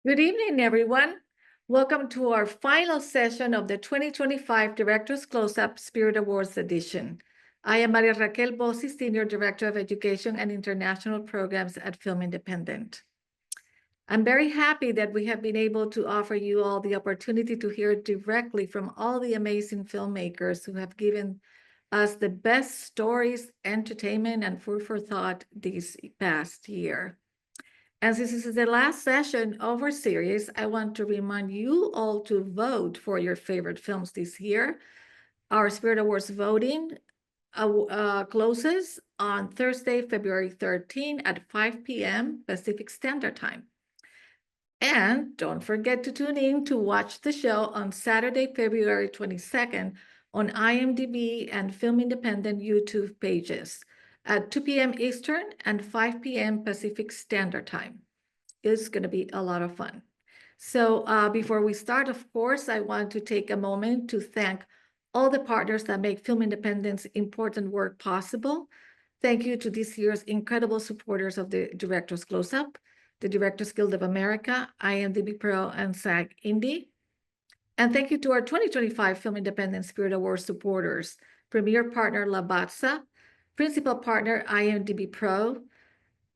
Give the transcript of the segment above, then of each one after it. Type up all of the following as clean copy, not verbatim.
Good evening, everyone. Welcome to our final session of the 2025 Directors Closeup Spirit Awards edition. I am Maria Raquel Bossi, Senior Director of Education and International Programs at Film Independent. I'm very happy that we have been able to offer you all the opportunity to hear directly from all the amazing filmmakers who have given us the best stories, entertainment, and food for thought this past year. And since this is the last session of our series, I want to remind you all to vote for your favorite films this year. Our Spirit Awards voting closes on Thursday, February 13 at 5 p.m. Pacific Standard Time. And don't forget to tune in to watch the show on Saturday, February 22nd on IMDb and Film Independent YouTube pages at 2 p.m. Eastern and 5 p.m. Pacific Standard Time. It's going to be a lot of fun. So before we start, of course, I want to take a moment to thank all the partners that make Film Independent's important work possible. Thank you to this year's incredible supporters of the Directors Closeup, the Directors Guild of America, IMDb Pro, and SAG Indie. And thank you to our 2025 Film Independent Spirit Awards supporters, Premier Partner Lavazza, Principal Partner IMDb Pro,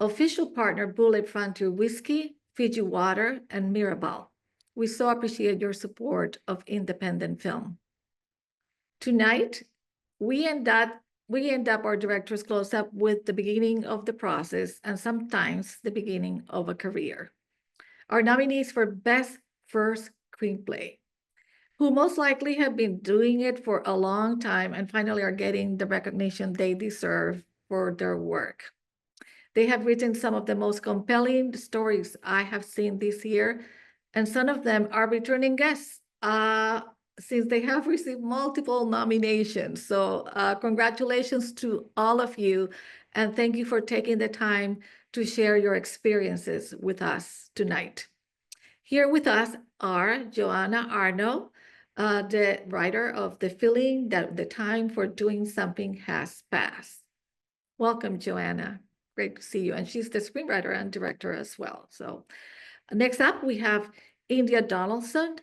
Official Partner Bullet Frontier Whiskey, Fiji Water, and Mirabal. We so appreciate your support of independent film. Tonight, we end up our Director's Close-Up with the beginning of the process and sometimes the beginning of a career. Our nominees for Best First Screenplay, who most likely have been doing it for a long time and finally are getting the recognition they deserve for their work. They have written some of the most compelling stories I have seen this year, and some of them are returning guests since they have received multiple nominations. So congratulations to all of you, and thank you for taking the time to share your experiences with us tonight. Here with us are Joanna Arnow, the writer of The Feeling That the Time for Doing Something Has Passed. Welcome, Joanna. Great to see you. And she's the screenwriter and director as well. So next up, we have India Donaldson.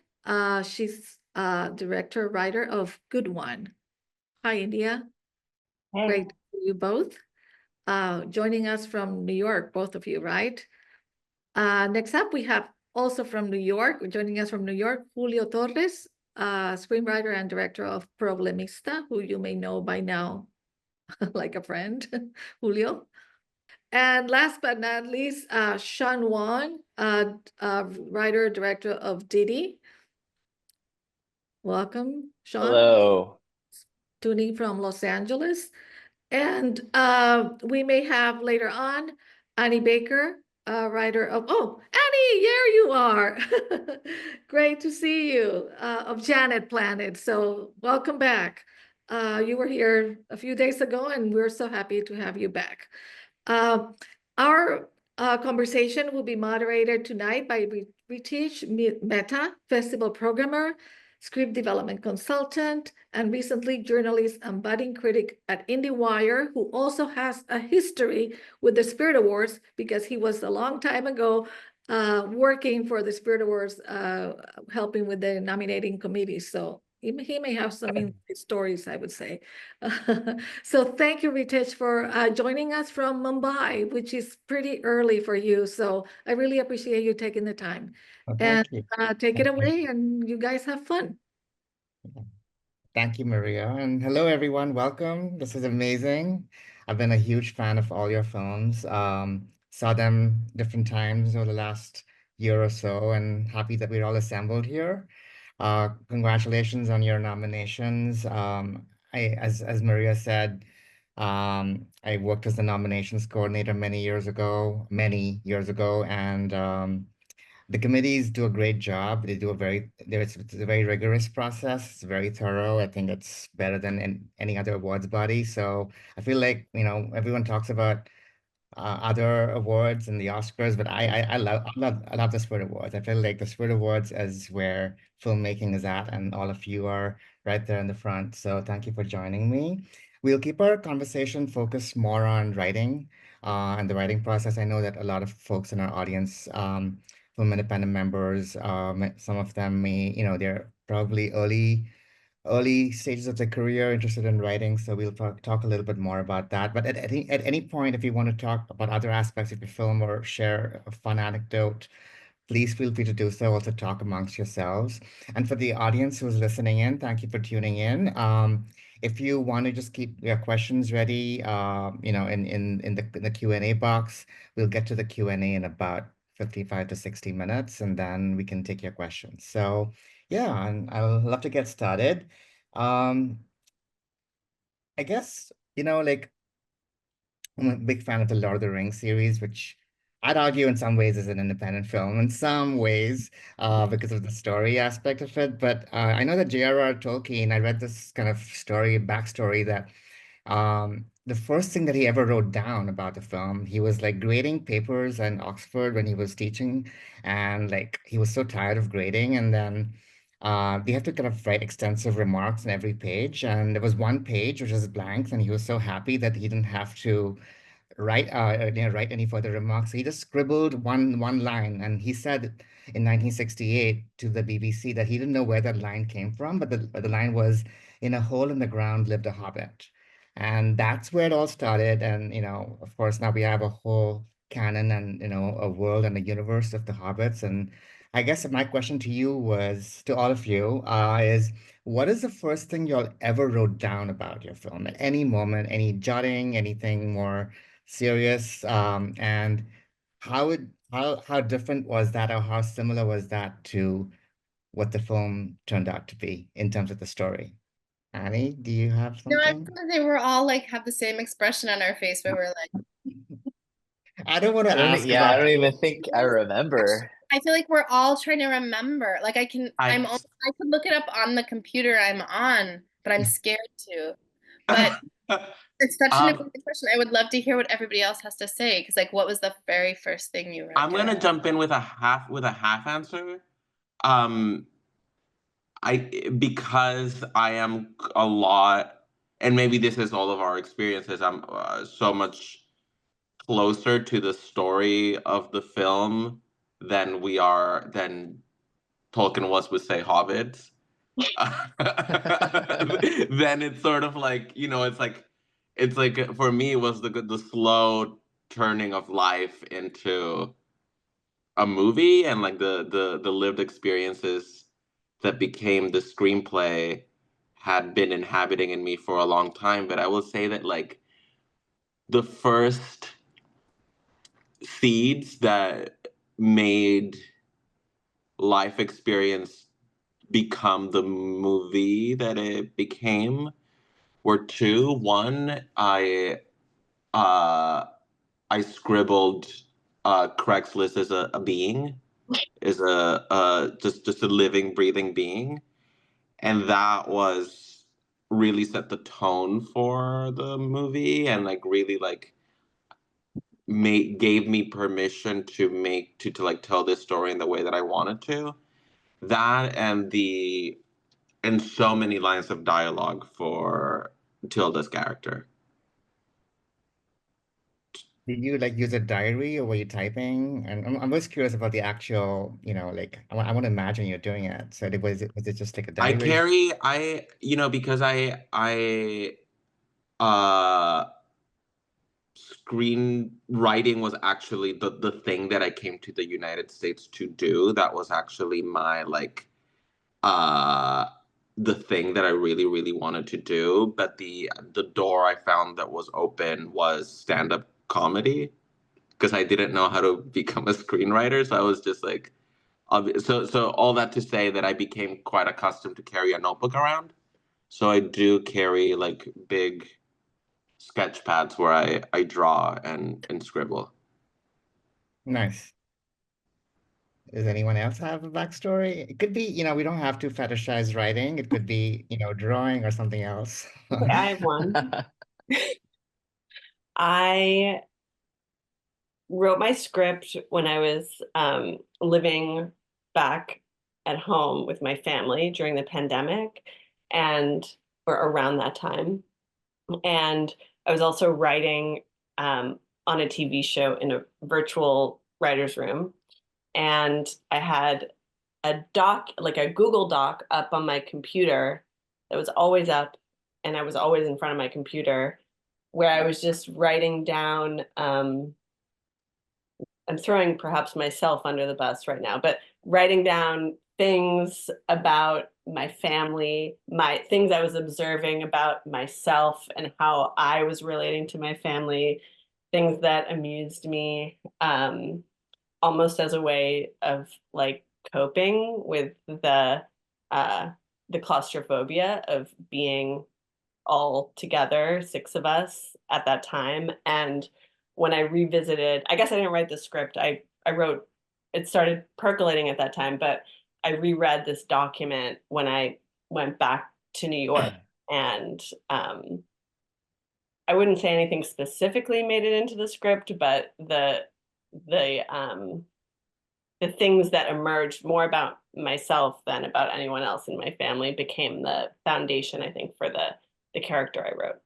She's director, writer of Good One. Hi, India. Hey. Great to see you both. Joining us from New York, both of you, right? Next up, we have also from New York, joining us from New York, Julio Torres, screenwriter and director of Problemista, who you may know by now like a friend, Julio. And last but not least, Sean Wang, writer, director of Didi. Welcome, Sean. Hello. Tuning from Los Angeles. And we may have later on Annie Baker, writer of, oh, Annie, there you are. Great to see you, of Janet Planet. So welcome back. You were here a few days ago, and we're so happy to have you back. Our conversation will be moderated tonight by Ritesh Mehta, festival programmer, script development consultant, and recently journalist and budding critic at Indiewire, who also has a history with the Spirit Awards because he was a long time ago working for the Spirit Awards, helping with the nominating committee. So he may have some stories, I would say. So thank you, Ritesh, for joining us from Mumbai, which is pretty early for you. So I really appreciate you taking the time. Well, And thank you. take it Thank you. away, and you guys have fun. Thank you, Maria. And hello, everyone. Welcome. This is amazing. I've been a huge fan of all your films. Saw them different times over the last year or so, and happy that we're all assembled here. Congratulations on your nominations. As Maria said, I worked as the nominations coordinator many years ago, and the committees do a great job. They do it's a very rigorous process. It's very thorough. I think it's better than any other awards body. So I feel like, everyone talks about other awards and the Oscars, but I love the Spirit Awards. I feel like the Spirit Awards is where filmmaking is at, and all of you are right there in the front. So thank you for joining me. We'll keep our conversation focused more on writing and the writing process. I know that a lot of folks in our audience film independent members. Some of them may, they're probably early stages of their career interested in writing. So we'll talk a little bit more about that. But at any point, if you want to talk about other aspects of your film or share a fun anecdote, please feel free to do so. Also talk amongst yourselves. And for the audience who's listening in, thank you for tuning in. If you want to just keep your questions ready, in the Q&A box, we'll get to the Q&A in about 55 to 60 minutes, and then we can take your questions. So yeah, and I'll love to get started. Um, I guess, like I'm a big fan of the Lord of the Rings series, which I'd argue in some ways is an independent film, in some ways, because of the story aspect of it. But I know that J.R.R. Tolkien, I read this kind of backstory that the first thing that he ever wrote down about the film, he was like grading papers in Oxford when he was teaching, and like he was so tired of grading, and then we have to kind of write extensive remarks on every page, and there was one page which was blank, and he was so happy that he didn't have to write any further remarks. He just scribbled one line, and he said in 1968 to the BBC that he didn't know where that line came from, but the line was, "In a hole in the ground lived a hobbit," and that's where it all started. And of course, now we have a whole canon and a world and a universe of the hobbits. And I guess my question to you was to all of you is, what is the first thing y'all ever wrote down about your film at any moment, any jotting, anything more serious, and how different was that, or how similar was that to what the film turned out to be in terms of the story? Annie, do you have No, I was something? gonna say we're all like have the same expression on our face where we're like, I don't want to ask Yeah, I about. don't even think I remember. I feel like we're all trying to remember. Like I I could look it up on the computer I'm on, but I'm scared to. But it's such an um, important question. I would love to hear what everybody else has to say, because like, what was the very first thing you wrote I'm gonna down? jump in with a half answer. Um, because I am a lot, and maybe this is all of our experiences. I'm so much closer to the story of the film than Tolkien was with, say, Hobbits. Then it's sort of like, it's like for me it was the slow turning of life into a movie, and like the lived experiences that became the screenplay had been inhabiting in me for a long time. But I will say that like the first seeds that made life experience become the movie that it became were two. One, uh I scribbled Craigslist as a being, is just a living, breathing being, and that was really set the tone for the movie, and like really like gave me permission to like tell this story in the way that I wanted to. That and so many lines of dialogue for Tilda's character. Did you like use a diary, or were you typing? And I'm just curious about the actual, like I want to imagine you're doing it. So was it just like a I diary? carry I you know because I uh screenwriting was actually the thing that I came to the United States to do. That was actually my like uh the thing that I really really wanted to do. But the door I found that was open was stand-up comedy, because I didn't know how to become a screenwriter. So I was just like, so all that to say that I became quite accustomed to carry a notebook around. So I do carry like big sketch pads where I draw and scribble. Nice. Does anyone else have a backstory? It could be, we don't have to fetishize writing. It could be, drawing or something else. Okay, I have one. I wrote my script when I was living back at home with my family during the pandemic, and or around that time. And I was also writing on a TV show in a virtual writer's room. and I had a doc, like a Google Doc up on my computer that was always up, and I was always in front of my computer, where I was just writing down, I'm throwing perhaps myself under the bus right now, but writing down things about my family, my things I was observing about myself and how I was relating to my family, things that amused me, almost as a way of like coping with the claustrophobia of being all together, 6 of us at that time. And when I revisited, I guess I didn't write the script. I wrote, it started percolating at that time, but I reread this document when I went back to New York, and I wouldn't say anything specifically made it into the script, but the things that emerged more about myself than about anyone else in my family became the foundation, I think, for the character I wrote.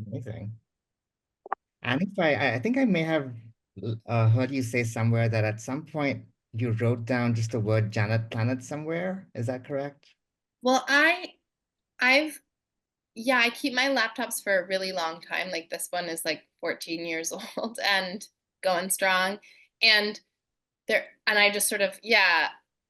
Amazing. And if I think I may have heard you say somewhere that at some point you wrote down just the word Janet Planet somewhere. Is that correct? Well, yeah, I keep my laptops for a really long time. Like this one is like 14 years old and going strong. And I just sort of, yeah,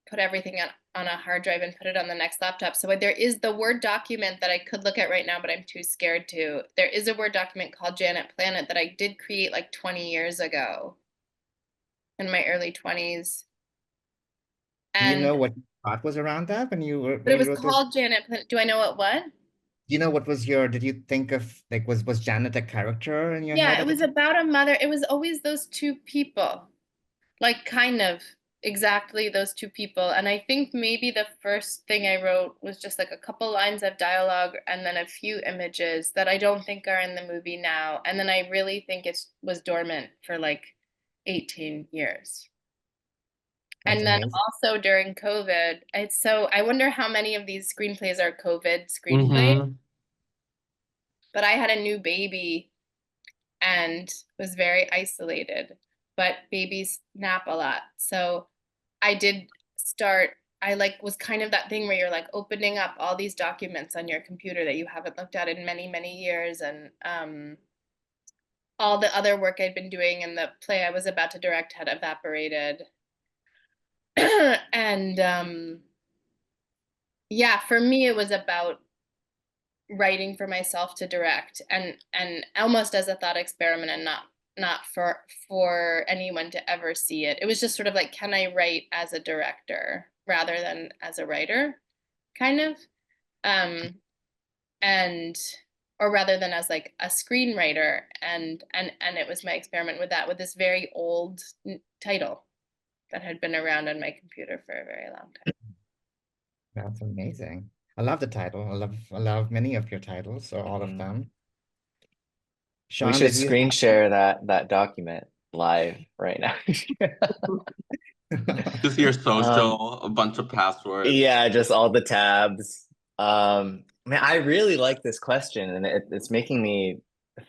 put everything on a hard drive and put it on the next laptop. So there is the Word document that I could look at right now, but I'm too scared to. There is a Word document called Janet Planet that I did create like 20 years ago in my early 20s. Do you And know what thought was around that when you were but it was wrote called Janet Planet. Do I know what? Do you know what was did you think of, like, was Janet a character in your head? Yeah, it was about a mother. It was always those two people, like kind of exactly those two people. And I think maybe the first thing I wrote was just like a couple lines of dialogue and then a few images that I don't think are in the movie now. And then I really think it was dormant for like 18 years. That's and then amazing. also during COVID, I wonder how many of these screenplays are COVID screenplays. But I had a new baby and was very isolated, but babies nap a lot. So I did start, was kind of that thing where you're like opening up all these documents on your computer that you haven't looked at in many, many years. And all the other work I'd been doing in the play I was about to direct had evaporated. And yeah, for me, it was about writing for myself to direct and almost as a thought experiment and not for anyone to ever see it. It was just sort of like, can I write as a director rather than as a writer, kind of, or rather than as like a screenwriter, and it was my experiment with that, with this very old title that had been around on my computer for a very long time. That's amazing. I love the title. I love many of your titles, or all of them. Sean, We should did you screen share that document live right now. Just your social, a bunch of passwords. Yeah, just all the tabs. Man, I really like this question, and it's making me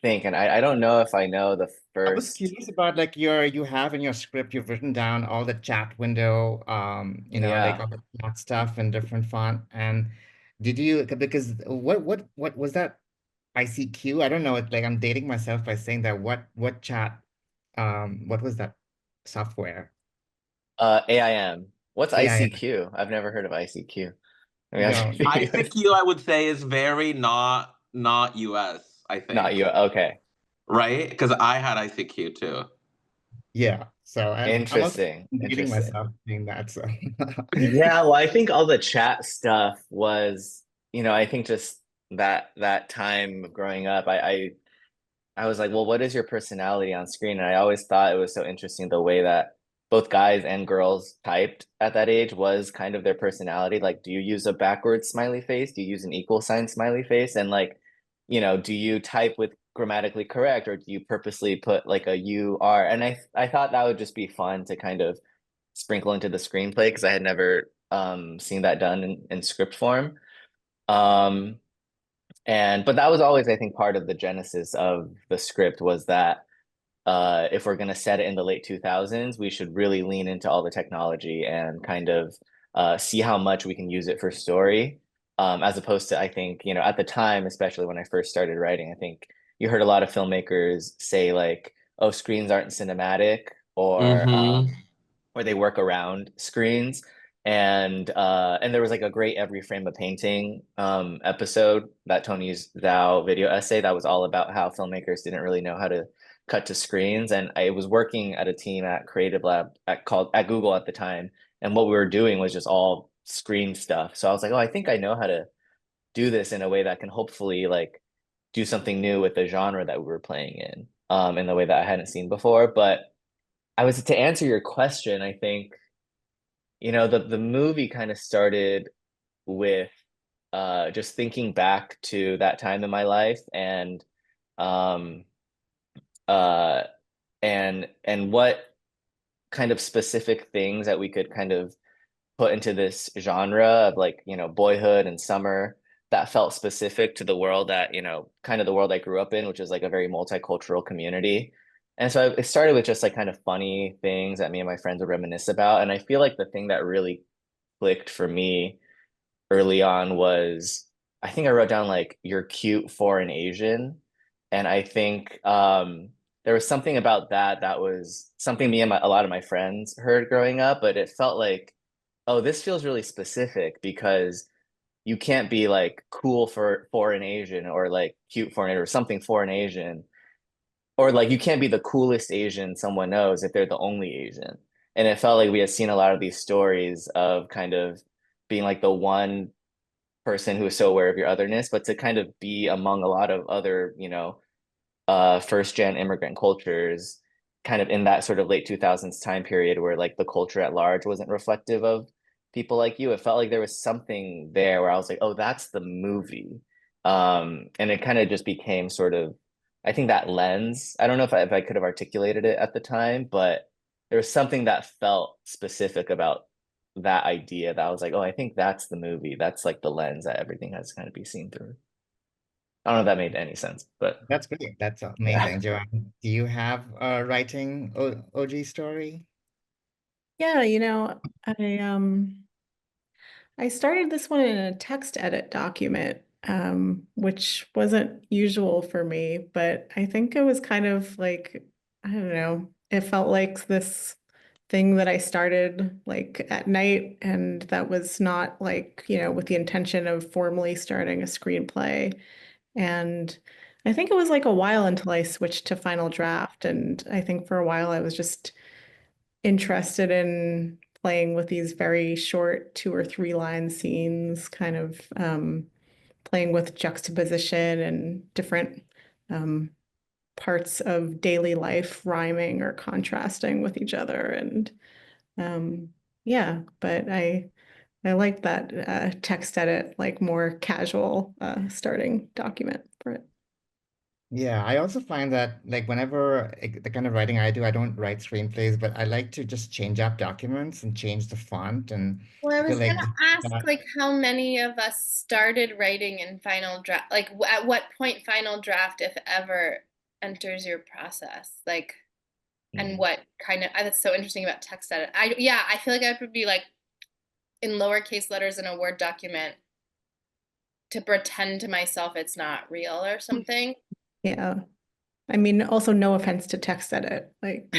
think. And I don't know if I know the I was first. curious about, like, you have in your script, you've written down all the chat window, like all the chat stuff in different font. And did you, because what was that ICQ? I don't know. Like, I'm dating myself by saying that. What chat? What was that software? AIM. What's AIM. ICQ? I've never heard of ICQ. I No. ICQ, I would say, is very not US, I think. Not you. Okay. Right? Because I had ICQ too. Yeah. So Interesting. I'm dating Interesting. myself saying that. So Yeah, well, I think all the chat stuff was, I think just that time of growing up, I was like, well, what is your personality on screen? And I always thought it was so interesting the way that both guys and girls typed at that age was kind of their personality. Like, do you use a backwards smiley face? Do you use an equal sign smiley face? And like, do you type with grammatically correct, or do you purposely put like a UR? And I thought that would just be fun to kind of sprinkle into the screenplay, because I had never seen that done in script form. But that was always, I think, part of the genesis of the script, was that if we're going to set it in the late 2000s, we should really lean into all the technology and kind of see how much we can use it for story. As opposed to, I think, you know, at the time, especially when I first started writing, I think you heard a lot of filmmakers say like, oh, screens aren't cinematic, or they work around screens. And there was like a great Every Frame a Painting episode, that Tony's Thou video essay, that was all about how filmmakers didn't really know how to cut to screens. And I was working at a team at Creative Lab at Google at the time, and what we were doing was just all screen stuff. So I was like, oh, I think I know how to do this in a way that can hopefully like do something new with the genre that we were playing in the way that I hadn't seen before. But I was to answer your question, I think, you know, the movie kind of started with just thinking back to that time in my life, and um uh and what kind of specific things that we could kind of put into this genre of, like, you know, boyhood and summer, that felt specific to the world that, you know, kind of the world I grew up in, which is like a very multicultural community. And so it started with just like kind of funny things that me and my friends would reminisce about. And I feel like the thing that really clicked for me early on was, I think I wrote down like, "You're cute for an Asian." And I think there was something about that was something me and a lot of my friends heard growing up, but it felt like, oh, this feels really specific, because you can't be like cool for an Asian, or like cute for an Asian, or something for an Asian, or like you can't be the coolest Asian someone knows if they're the only Asian. And it felt like we had seen a lot of these stories of kind of being like the one person who is so aware of your otherness, but to kind of be among a lot of other, you know, first gen immigrant cultures, kind of in that sort of late 2000s time period where like the culture at large wasn't reflective of people like you. It felt like there was something there where I was like, oh, that's the movie. And it kind of just became sort of, I think, that lens. I don't know if I could have articulated it at the time, but there was something that felt specific about that idea, that I was like, oh, I think that's the movie. That's like the lens that everything has to kind of be seen through. I don't know if that made any sense, but That's great. That's yeah. amazing. Joanna, do you have a writing OG story? Yeah, you know, I started this one in a text edit document, which wasn't usual for me, but I think it was kind of like, I don't know, it felt like this thing that I started like at night, and that was not like, you know, with the intention of formally starting a screenplay. And I think it was like a while until I switched to Final Draft, and I think for a while I was just interested in playing with these very short 2 or 3 line scenes, kind of playing with juxtaposition and different parts of daily life rhyming or contrasting with each other. And yeah, but I like that text edit, like more casual starting document for it. Yeah, I also find that like whenever the kind of writing I do, I don't write screenplays, but I like to just change up documents and change the font. And Well, I I feel was like gonna ask that, like how many of us started writing in Final Draft, like at what point Final Draft, if ever, enters your process, like, and what kind of, that's so interesting about text edit. I feel like I would be like in lowercase letters in a Word document to pretend to myself it's not real or something. Yeah. I mean, also no offense to text edit. Like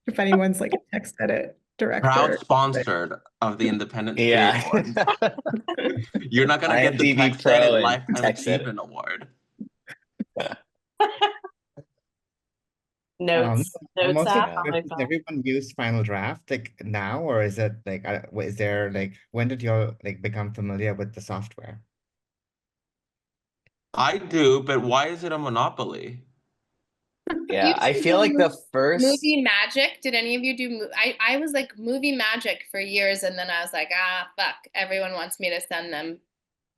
if anyone's like a text edit director. Proud sponsored of the Independent Spirit Yeah. Awards. You're not gonna get the IMDb Text Pro Edit and Lifetime Text Edit. Achievement Award. Notes most app of on my does phone. everyone use Final Draft like now, or is it like is there like when did you like become familiar with the software? I do, but why is it a monopoly? Yeah, Used I to feel do like the first, Movie Magic. Did any of you do? I was like Movie Magic for years, and then I was like, fuck. Everyone wants me to send them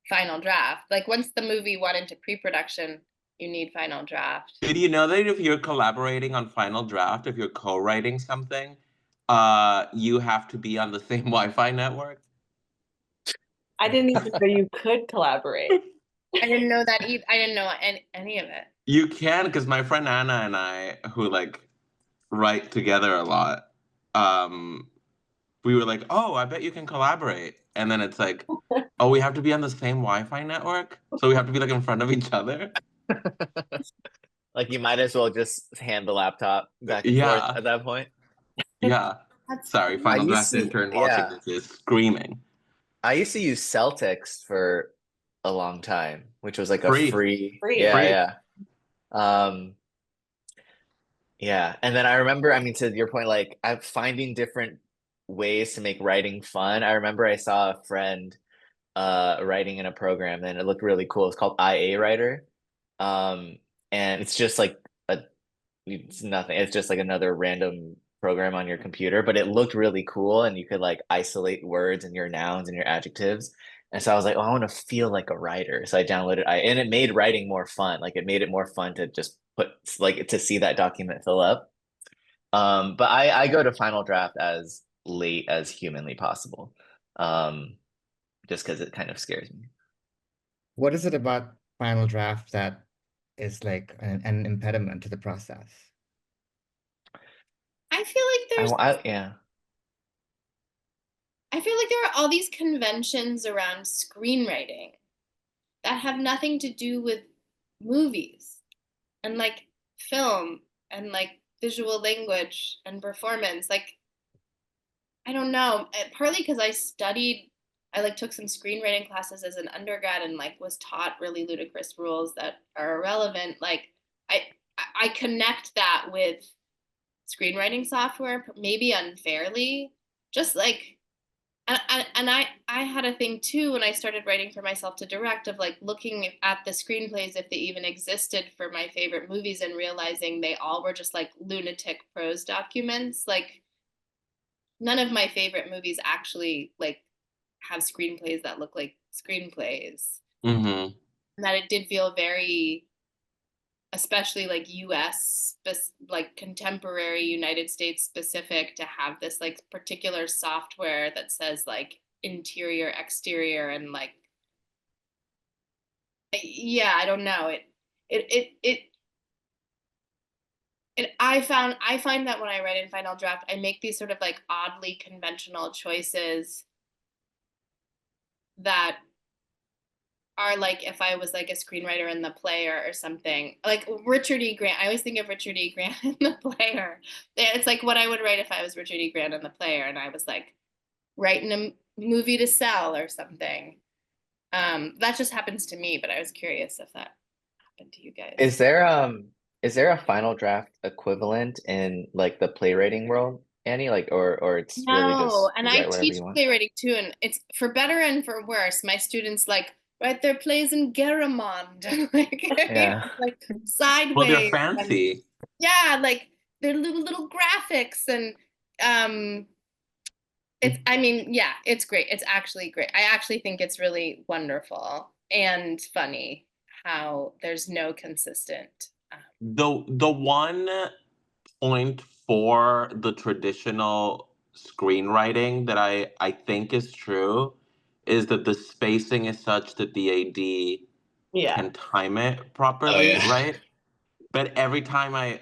Final Draft. Like once the movie went into pre-production, you need Final Draft. Did you know that if you're collaborating on Final Draft, if you're co-writing something, you have to be on the same Wi-Fi network? I didn't even know you could collaborate. I didn't know that either. I didn't know any of it. You can, because my friend Anna and I, who like write together a lot, we were like, oh, I bet you can collaborate. And then it's like, oh, we have to be on the same Wi-Fi network, so we have to be like in front of each other. Like you might as well just hand the laptop back and forth Yeah, at that point. yeah. That's Sorry, funny. Final used Draft to- intern watching yeah. this is screaming. I used to use Celtics for a long time, which was like a Free. free. Free. Yeah, Free. yeah. Yeah. And then I remember, I mean, to your point, like I'm finding different ways to make writing fun. I remember I saw a friend writing in a program and it looked really cool. It's called IA Writer. And it's just like it's nothing. It's just like another random program on your computer, but it looked really cool and you could like isolate words and your nouns and your adjectives. And so I was like, oh, I want to feel like a writer. So I downloaded and it made writing more fun. Like it made it more fun to just put like to see that document fill up. But I go to Final Draft as late as humanly possible. Just because it kind of scares me. What is it about Final Draft that is like an impediment to the process? I feel like there's Yeah. I feel like there are all these conventions around screenwriting that have nothing to do with movies and like film and like visual language and performance. Like, I don't know, partly because I like took some screenwriting classes as an undergrad and like was taught really ludicrous rules that are irrelevant. Like I connect that with screenwriting software, maybe unfairly, just like and I had a thing too when I started writing for myself to direct of like looking at the screenplays if they even existed for my favorite movies and realizing they all were just like lunatic prose documents. Like none of my favorite movies actually like have screenplays that look like screenplays. Mm-hmm. And that it did feel very, especially like like contemporary United States specific, to have this like particular software that says like interior, exterior, and like, yeah, I don't know. I find that when I write in Final Draft, I make these sort of like oddly conventional choices that are like if I was like a screenwriter in The Player or something. Like Richard E. Grant. I always think of Richard E. Grant in The Player. It's like what I would write if I was Richard E. Grant in The Player and I was like writing a movie to sell or something. That just happens to me, but I was curious if that happened to you guys. Is there a Final Draft equivalent in like the playwriting world, Annie? Like or it's really just No, and I write whatever teach you want? playwriting too, and it's for better and for worse. My students like write their plays in Garamond, like Yeah. like sideways. Well, they're and- fancy. yeah, like they're little graphics and I mean, yeah, it's great. It's actually great. I actually think it's really wonderful and funny how there's no consistent. The one point for the traditional screenwriting that I think is true is that the spacing is such that the AD Yeah. can time it properly, yeah. right? But every time I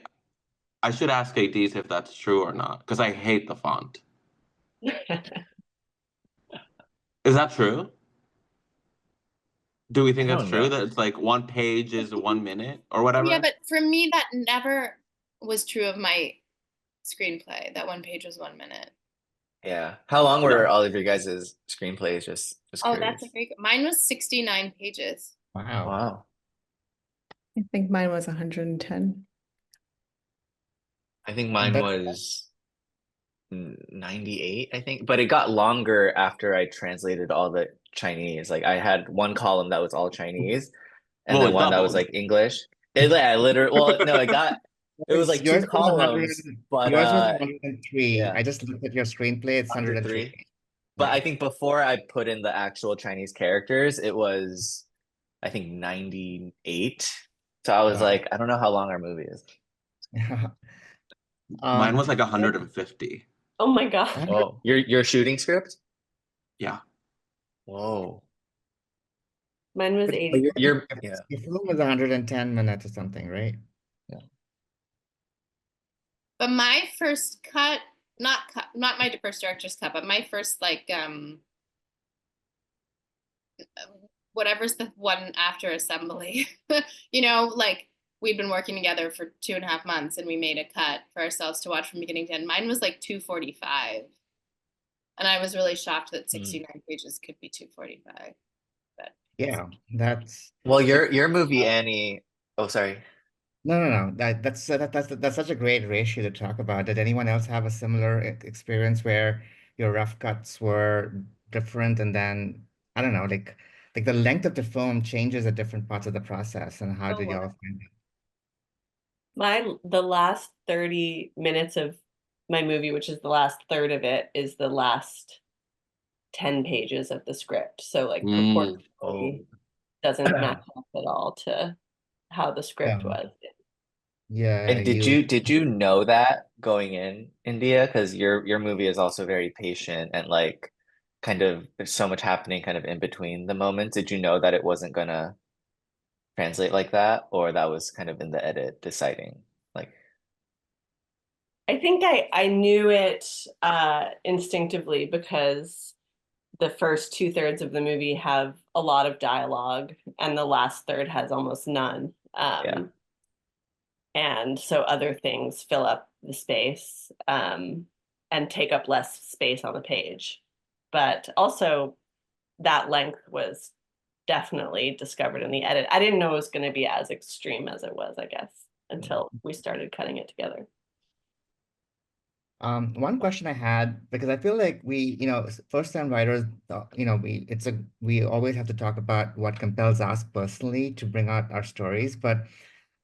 should ask ADs if that's true or not, because I hate the font. Is that true? Do we think I that's don't true know. that it's like one page is 1 minute or whatever? Yeah, but for me, that never was true of my screenplay. That one page was 1 minute. Yeah. How long were all of your guys' screenplays? Just Oh, curious. that's a great. Mine was 69 pages. Wow. Wow. I think mine was 110. I think mine That's- was 98, I think, but it got longer after I translated all the Chinese. Like I had one column that was all Chinese, and Well, then it one that was doubled. like English. I literally, well, no, it was like Yours two was columns, 100 but yours was 103. yeah. I just looked at your screenplay, it's 103. 103. But Yeah. I think before I put in the actual Chinese characters, it was I think 98. So I was Wow. like, I don't know how long our movie is. Mine was like 150. Oh my God. Oh, your shooting script? Yeah. Whoa. Mine was But 80. yeah. your film is 110 minutes or something, right? But my first cut, not my first director's cut, but my first like whatever's the one after assembly, you know, like we'd been working together for 2.5 months and we made a cut for ourselves to watch from beginning to end. Mine was like 245. And I was really shocked that 69 pages could be 245. But Yeah, that's Well, your movie, Annie. Oh, sorry. no. That's such a great ratio to talk about. Did anyone else have a similar experience where your rough cuts were different, and then I don't know, like the length of the film changes at different parts of the process, and how oh, did wow. y'all find it? The last 30 minutes of my movie, which is the last third of it, is the last 10 pages of the script. So like proportionally doesn't match up at all to how the script Yeah. was. Yeah, And did you know that going in, India? Because your movie is also very patient and like kind of there's so much happening kind of in between the moments. Did you know that it wasn't gonna translate like that, or that was kind of in the edit deciding? Like, I think I knew it instinctively because the first 2/3 of the movie have a lot of dialogue and the last third has almost none. Yeah. And so other things fill up the space and take up less space on the page. But also that length was definitely discovered in the edit. I didn't know it was going to be as extreme as it was, I guess, until we started cutting it together. One question I had, because I feel like first-time writers, we always have to talk about what compels us personally to bring out our stories. But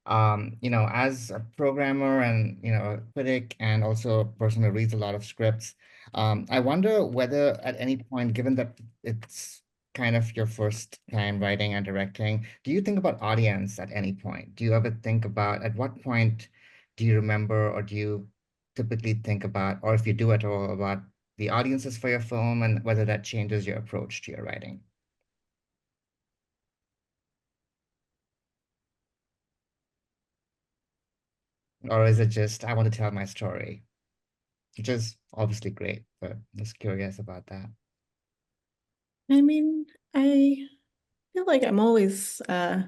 as a programmer and a critic and also a person who reads a lot of scripts, I wonder whether at any point, given that it's kind of your first time writing and directing, do you think about audience at any point? Do you ever think about at what point do you remember, or do you typically think about, or if you do at all, about the audiences for your film and whether that changes your approach to your writing? Or is it just, I want to tell my story, which is obviously great, but just curious about that. I mean, I feel like I'm always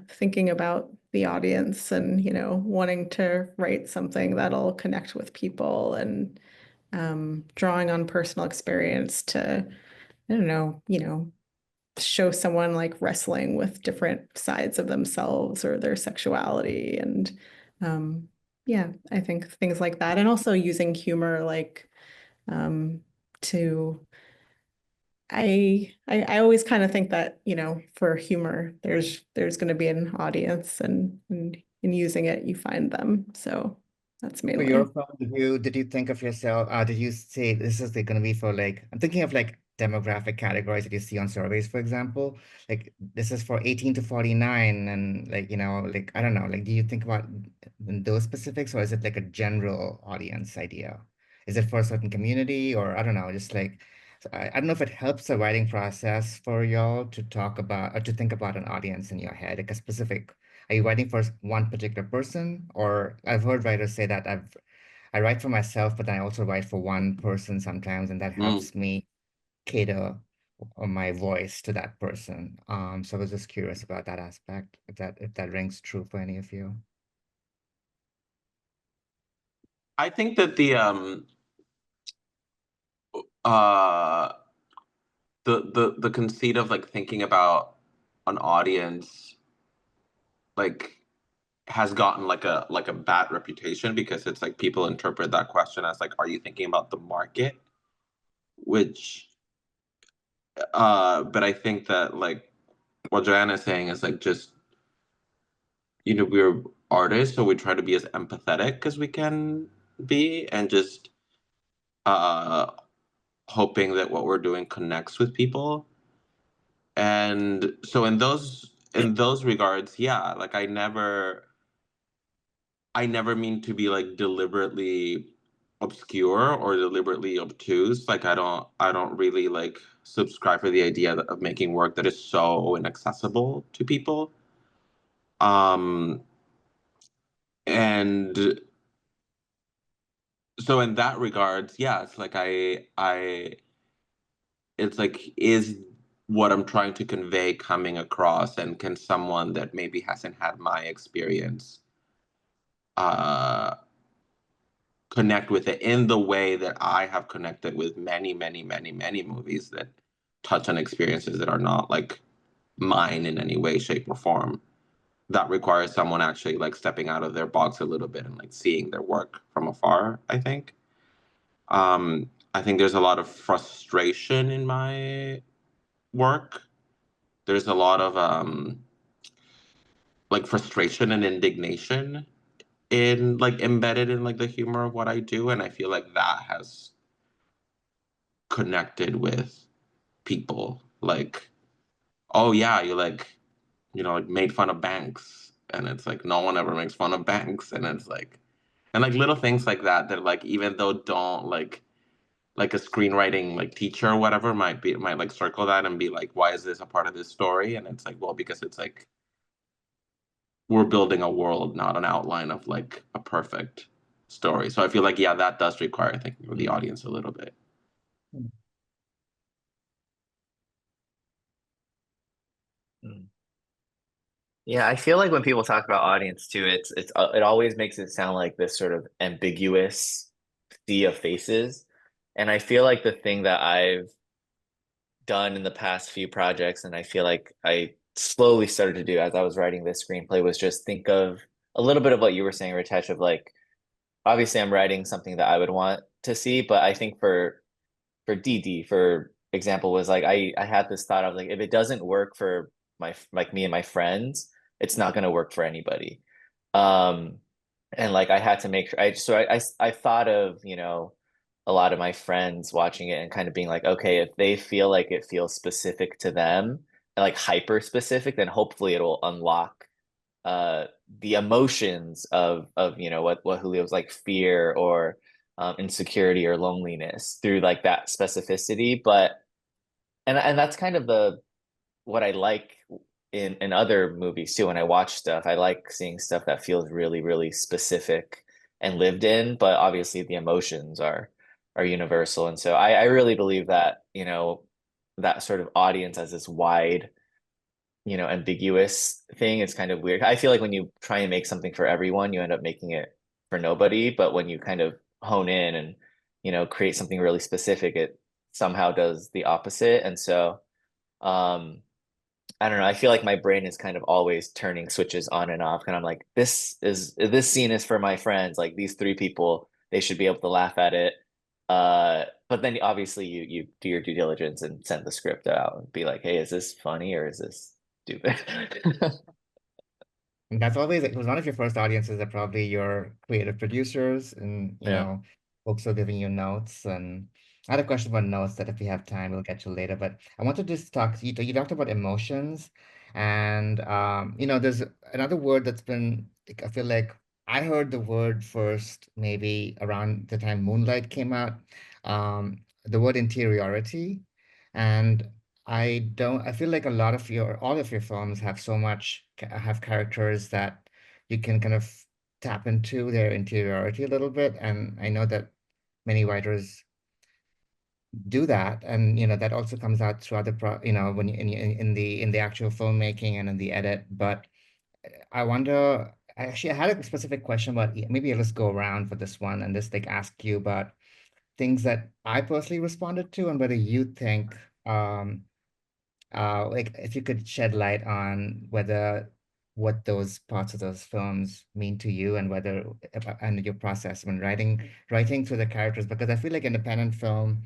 thinking about the audience and, wanting to write something that'll connect with people and drawing on personal experience to, I don't know, show someone like wrestling with different sides of themselves or their sexuality. And yeah, I think things like that. And also using humor like to I always kind of think that, for humor, there's going to be an audience and in using it, you find them. So that's For mainly. your film, did you think of yourself, did you say this is going to be for like, I'm thinking of like demographic categories that you see on surveys, for example, like this is for 18 to 49 and like, like, I don't know, like, do you think about those specifics, or is it like a general audience idea? Is it for a certain community, or I don't know, just like, so I don't know if it helps the writing process for y'all to talk about or to think about an audience in your head, like a specific. Are you writing for one particular person? Or I've heard writers say that I write for myself, but then I also write for one person sometimes, and that helps me cater my voice to that person. So I was just curious about that aspect, if that rings true for any of you. I think that uh the conceit of like thinking about an audience like has gotten like a bad reputation, because it's like people interpret that question as like, are you thinking about the market? Which but I think that like what Joanna is saying is like, just we're artists, so we try to be as empathetic as we can be, and just uh hoping that what we're doing connects with people. And so in those regards, yeah, like I never mean to be like deliberately obscure or deliberately obtuse. Like I don't really like subscribe for the idea of making work that is so inaccessible to people. And so in that regards, yeah, it's like it's like, is what I'm trying to convey coming across, and can someone that maybe hasn't had my experience uh connect with it in the way that I have connected with many, many, many, many movies that touch on experiences that are not like mine in any way, shape, or form. That requires someone actually like stepping out of their box a little bit and like seeing their work from afar, I think. I think there's a lot of frustration in my work. There's a lot of like frustration and indignation in like embedded in like the humor of what I do, and I feel like that has connected with people. Like, oh yeah, you like, like made fun of banks, and it's like no one ever makes fun of banks, and it's like, and like little things like that that like, even though don't like a screenwriting like teacher or whatever might like circle that and be like, why is this a part of this story? And it's like, well, because it's like we're building a world, not an outline of like a perfect story. So I feel like, yeah, that does require, I think, the audience a little bit. Yeah, I feel like when people talk about audience too, it always makes it sound like this sort of ambiguous sea of faces. And I feel like the thing that I've done in the past few projects, and I feel like I slowly started to do as I was writing this screenplay, was just think of a little bit of what you were saying, Ritesh, of like, obviously I'm writing something that I would want to see, but I think for Didi, for example, was like I had this thought of like, if it doesn't work for my like me and my friends, it's not gonna work for anybody. Um, and like I had to make sure I thought of, a lot of my friends watching it and kind of being like, okay, if they feel like it feels specific to them and like hyper specific, then hopefully it'll unlock uh the emotions of what Julio's like, fear or insecurity or loneliness through like that specificity. But and that's kind of the what I like in other movies too. When I watch stuff, I like seeing stuff that feels really, really specific and lived in, but obviously the emotions are universal. And so I really believe that, that sort of audience as this wide, ambiguous thing. It's kind of weird. I feel like when you try and make something for everyone, you end up making it for nobody. But when you kind of hone in and, create something really specific, it somehow does the opposite. And so, I don't know. I feel like my brain is kind of always turning switches on and off. And I'm like, this scene is for my friends. Like these three people, they should be able to laugh at it. But then obviously you do your due diligence and send the script out and be like, hey, is this funny or is this stupid? And that's always, it was one of your first audiences are probably your creative producers and, Yeah. folks who are giving you notes. And I had a question about notes that if we have time, we'll get to later. But I want to just talk, you talked about emotions. And, there's another word that's been, like, I feel like I heard the word first maybe around the time Moonlight came out, the word interiority. And I feel like all of your films have so much, have characters that you can kind of tap into their interiority a little bit. And I know that many writers do that. And, that also comes out through when in the actual filmmaking and in the edit. But I wonder, actually, I had a specific question about, maybe I'll just go around for this one and just like ask you about things that I personally responded to and whether you think, like if you could shed light on what those parts of those films mean to you and and your process when writing through the characters, because I feel like independent film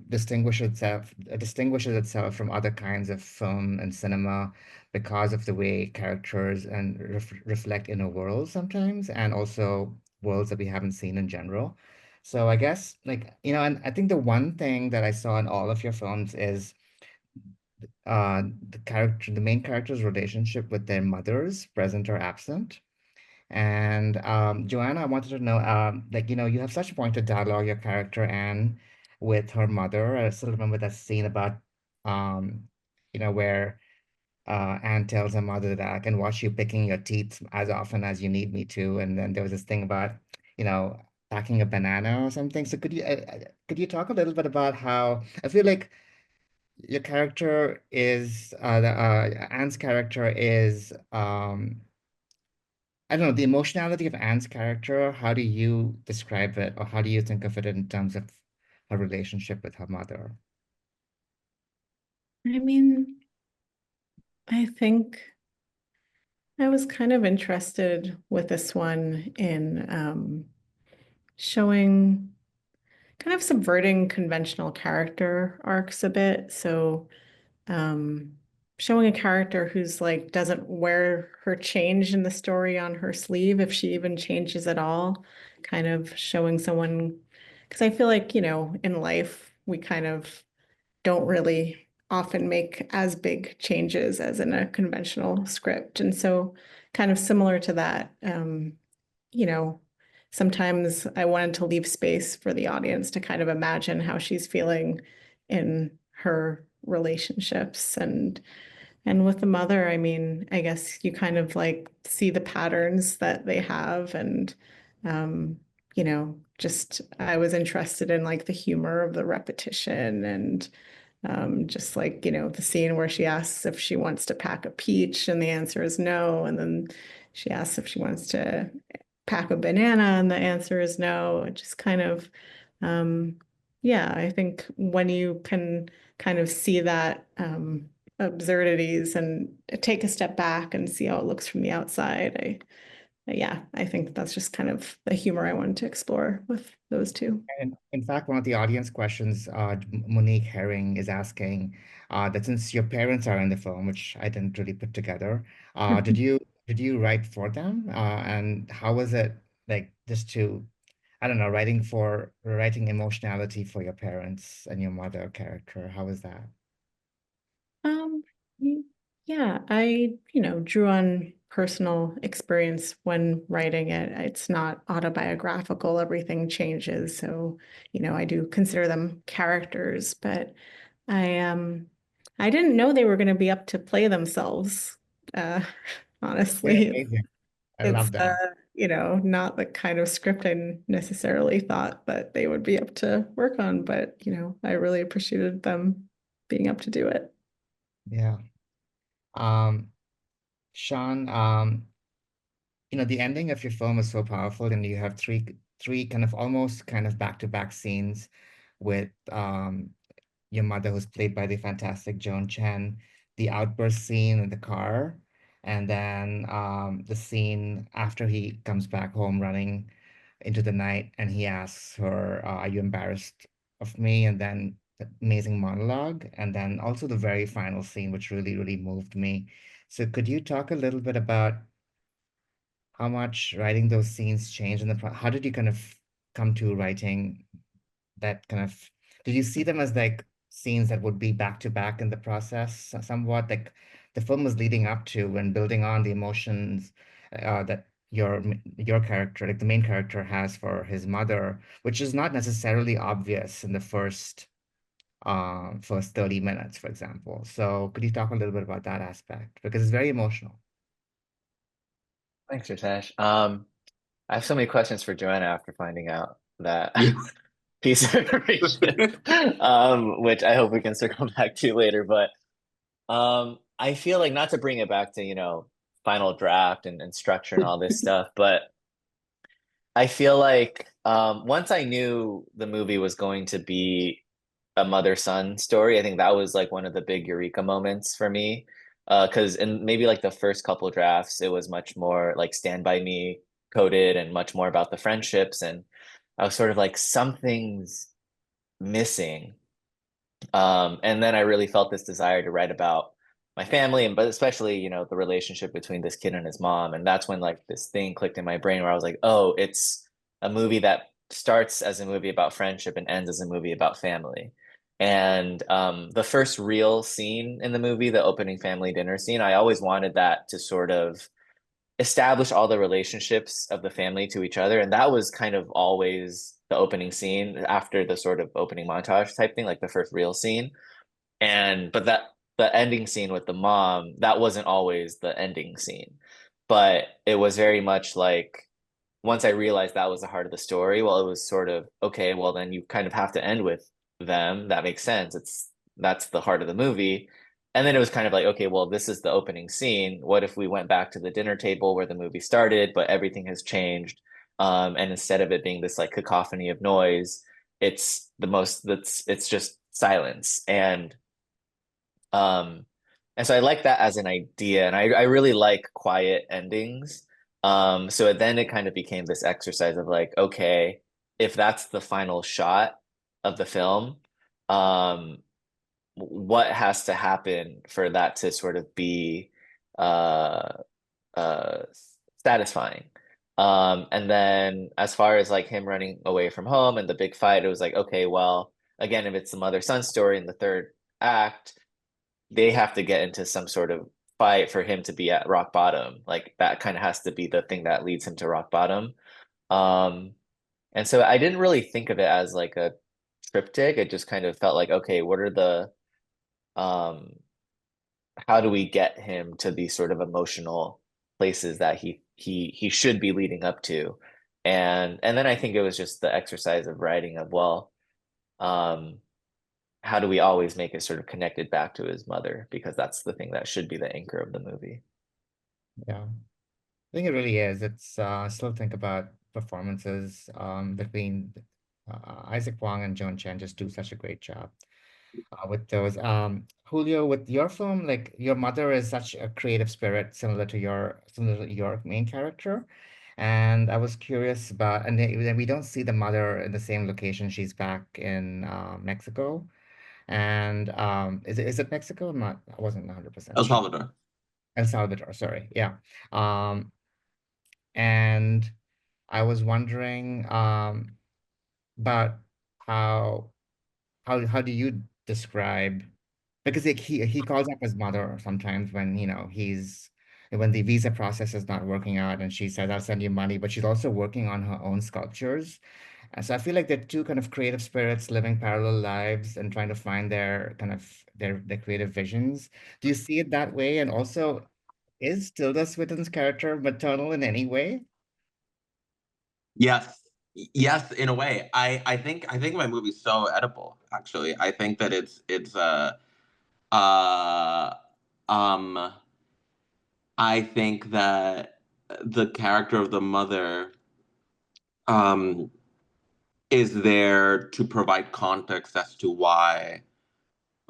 distinguishes itself from other kinds of film and cinema because of the way characters and reflect inner worlds sometimes, and also worlds that we haven't seen in general. So I guess, like, and I think the one thing that I saw in all of your films is the main character's relationship with their mothers, present or absent. And Joanna, I wanted to know, like, you have such pointed dialogue, your character Anne with her mother. I still remember that scene about, where Anne tells her mother that I can watch you picking your teeth as often as you need me to. And then there was this thing about, you know, packing a banana or something. So could you talk a little bit about how I feel like your character is Anne's character is I don't know, the emotionality of Anne's character, how do you describe it, or how do you think of it in terms of her relationship with her mother? I mean, I think I was kind of interested with this one in showing kind of subverting conventional character arcs a bit. So um, showing a character who's like doesn't wear her change in the story on her sleeve if she even changes at all, kind of showing someone, because I feel like, in life, we kind of don't really often make as big changes as in a conventional script. And so kind of similar to that, you know, sometimes I wanted to leave space for the audience to kind of imagine how she's feeling in her relationships. And with the mother, I mean, I guess you kind of like see the patterns that they have. And just I was interested in like the humor of the repetition and just like, the scene where she asks if she wants to pack a peach and the answer is no. And then she asks if she wants to pack a banana and the answer is no. It just kind of, yeah, I think when you can kind of see that absurdities and take a step back and see how it looks from the outside, yeah, I think that's just kind of the humor I wanted to explore with those two. And in fact, one of the audience questions, Monique Herring is asking, that since your parents are in the film, which I didn't really put together, did you write for them? And how was it like just to, I don't know, writing emotionality for your parents and your mother character? How was that? Um, yeah, I, drew on personal experience when writing it. It's not autobiographical, everything changes. So, I do consider them characters, but I didn't know they were going to be up to play themselves. Uh, Very honestly, amazing. I it's love that. not the kind of script I necessarily thought that they would be up to work on, but I really appreciated them being up to do it. Yeah. Um, Sean, the ending of your film is so powerful, and you have three kind of almost kind of back-to-back scenes with your mother, who's played by the fantastic Joan Chen, the outburst scene in the car, and then the scene after he comes back home running into the night, and he asks her, "Are you embarrassed of me?" And then the amazing monologue, and then also the very final scene, which really, really moved me. So could you talk a little bit about how much writing those scenes changed how did you kind of come to writing that kind of, did you see them as like scenes that would be back to back in the process somewhat, like the film was leading up to and building on the emotions that your character, like the main character, has for his mother, which is not necessarily obvious in the first 30 minutes, for example. So could you talk a little bit about that aspect, because it's very emotional? Thanks, Ritesh. I have so many questions for Joanna after finding out that Yeah. piece of information, which I hope we can circle back to later. But I feel like, not to bring it back to, final draft and structure and all this stuff, but I feel like once I knew the movie was going to be a mother-son story, I think that was like one of the big eureka moments for me. Because in maybe like the first couple drafts, it was much more like Stand By Me coded and much more about the friendships. And I was sort of like, something's missing. And then I really felt this desire to write about my family, and but especially, the relationship between this kid and his mom. And that's when like this thing clicked in my brain where I was like, oh, it's a movie that starts as a movie about friendship and ends as a movie about family. And the first real scene in the movie, the opening family dinner scene, I always wanted that to sort of establish all the relationships of the family to each other. And that was kind of always the opening scene after the sort of opening montage type thing, like the first real scene. But the ending scene with the mom, that wasn't always the ending scene. But it was very much like, once I realized that was the heart of the story, well, it was sort of, okay, well, then you kind of have to end with them. That makes sense. That's the heart of the movie. And then it was kind of like, okay, well, this is the opening scene. What if we went back to the dinner table where the movie started, but everything has changed? And instead of it being this like cacophony of noise, it's just silence. Um, and so I like that as an idea, and I really like quiet endings. So then it kind of became this exercise of like, okay, if that's the final shot of the film, um, what has to happen for that to sort of be uh uh satisfying? And then as far as like him running away from home and the big fight, it was like, okay, well, again, if it's the mother-son story in the third act, they have to get into some sort of fight for him to be at rock bottom. Like that kind of has to be the thing that leads him to rock bottom. Um, and so I didn't really think of it as like a triptych. It just kind of felt like, okay, what are the um how do we get him to these sort of emotional places that he should be leading up to? And then I think it was just the exercise of writing of, well, um how do we always make it sort of connected back to his mother? Because that's the thing that should be the anchor of the movie. Yeah, I think it really is. It's I still think about performances between Isaac Wang and Joan Chen just do such a great job with those. Julio, with your film, like your mother is such a creative spirit, similar to your main character. And I was curious about, and then we don't see the mother in the same location. She's back in Mexico. And is it Mexico? I wasn't 100% El sure. Salvador. El Salvador, sorry. Yeah. Um, and I was wondering about how how do you describe, because he calls up his mother sometimes when when the visa process is not working out, and she says, I'll send you money, but she's also working on her own sculptures. And so I feel like they're two kind of creative spirits living parallel lives and trying to find their kind of their creative visions. Do you see it that way? And also, is Tilda Swinton's character maternal in any way? Yes. Yes, in a way. I think my movie's so edible, actually. I think that uh um I think that the character of the mother um is there to provide context as to why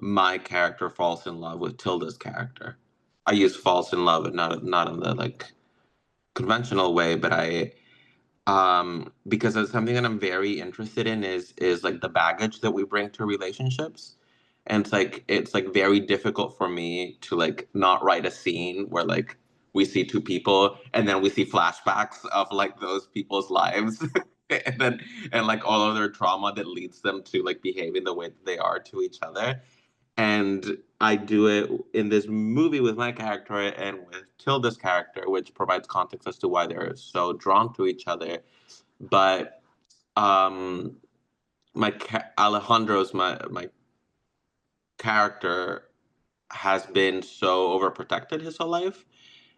my character falls in love with Tilda's character. I use falls in love, and not in the like conventional way, but because it's something that I'm very interested in is like the baggage that we bring to relationships. And it's like very difficult for me to like not write a scene where like we see two people and then we see flashbacks of like those people's lives and like all of their trauma that leads them to like behaving the way that they are to each other. And I do it in this movie with my character and with Tilda's character, which provides context as to why they're so drawn to each other. But um, Alejandro's my character has been so overprotected his whole life,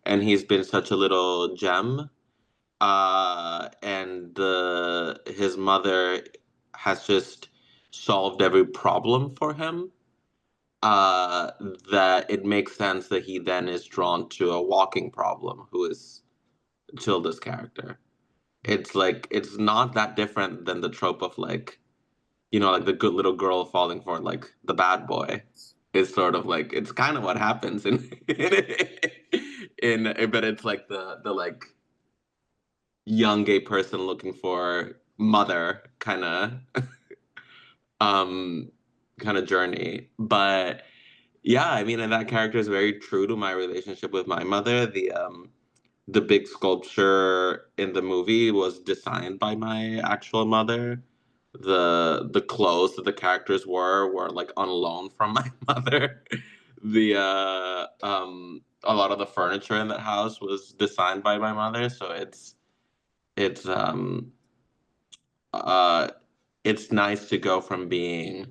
and he's been such a little gem. And his mother has just solved every problem for him, uh, that it makes sense that he then is drawn to a walking problem, who is Tilda's character. It's like it's not that different than the trope of like, like the good little girl falling for like the bad boy. Is sort of like it's kind of what happens but it's like the like young gay person looking for mother um kind of journey. But yeah, I mean, and that character is very true to my relationship with my mother. The big sculpture in the movie was designed by my actual mother. The clothes that the characters were like on loan from my mother. The a lot of the furniture in that house was designed by my mother, so it's uh it's nice to go from being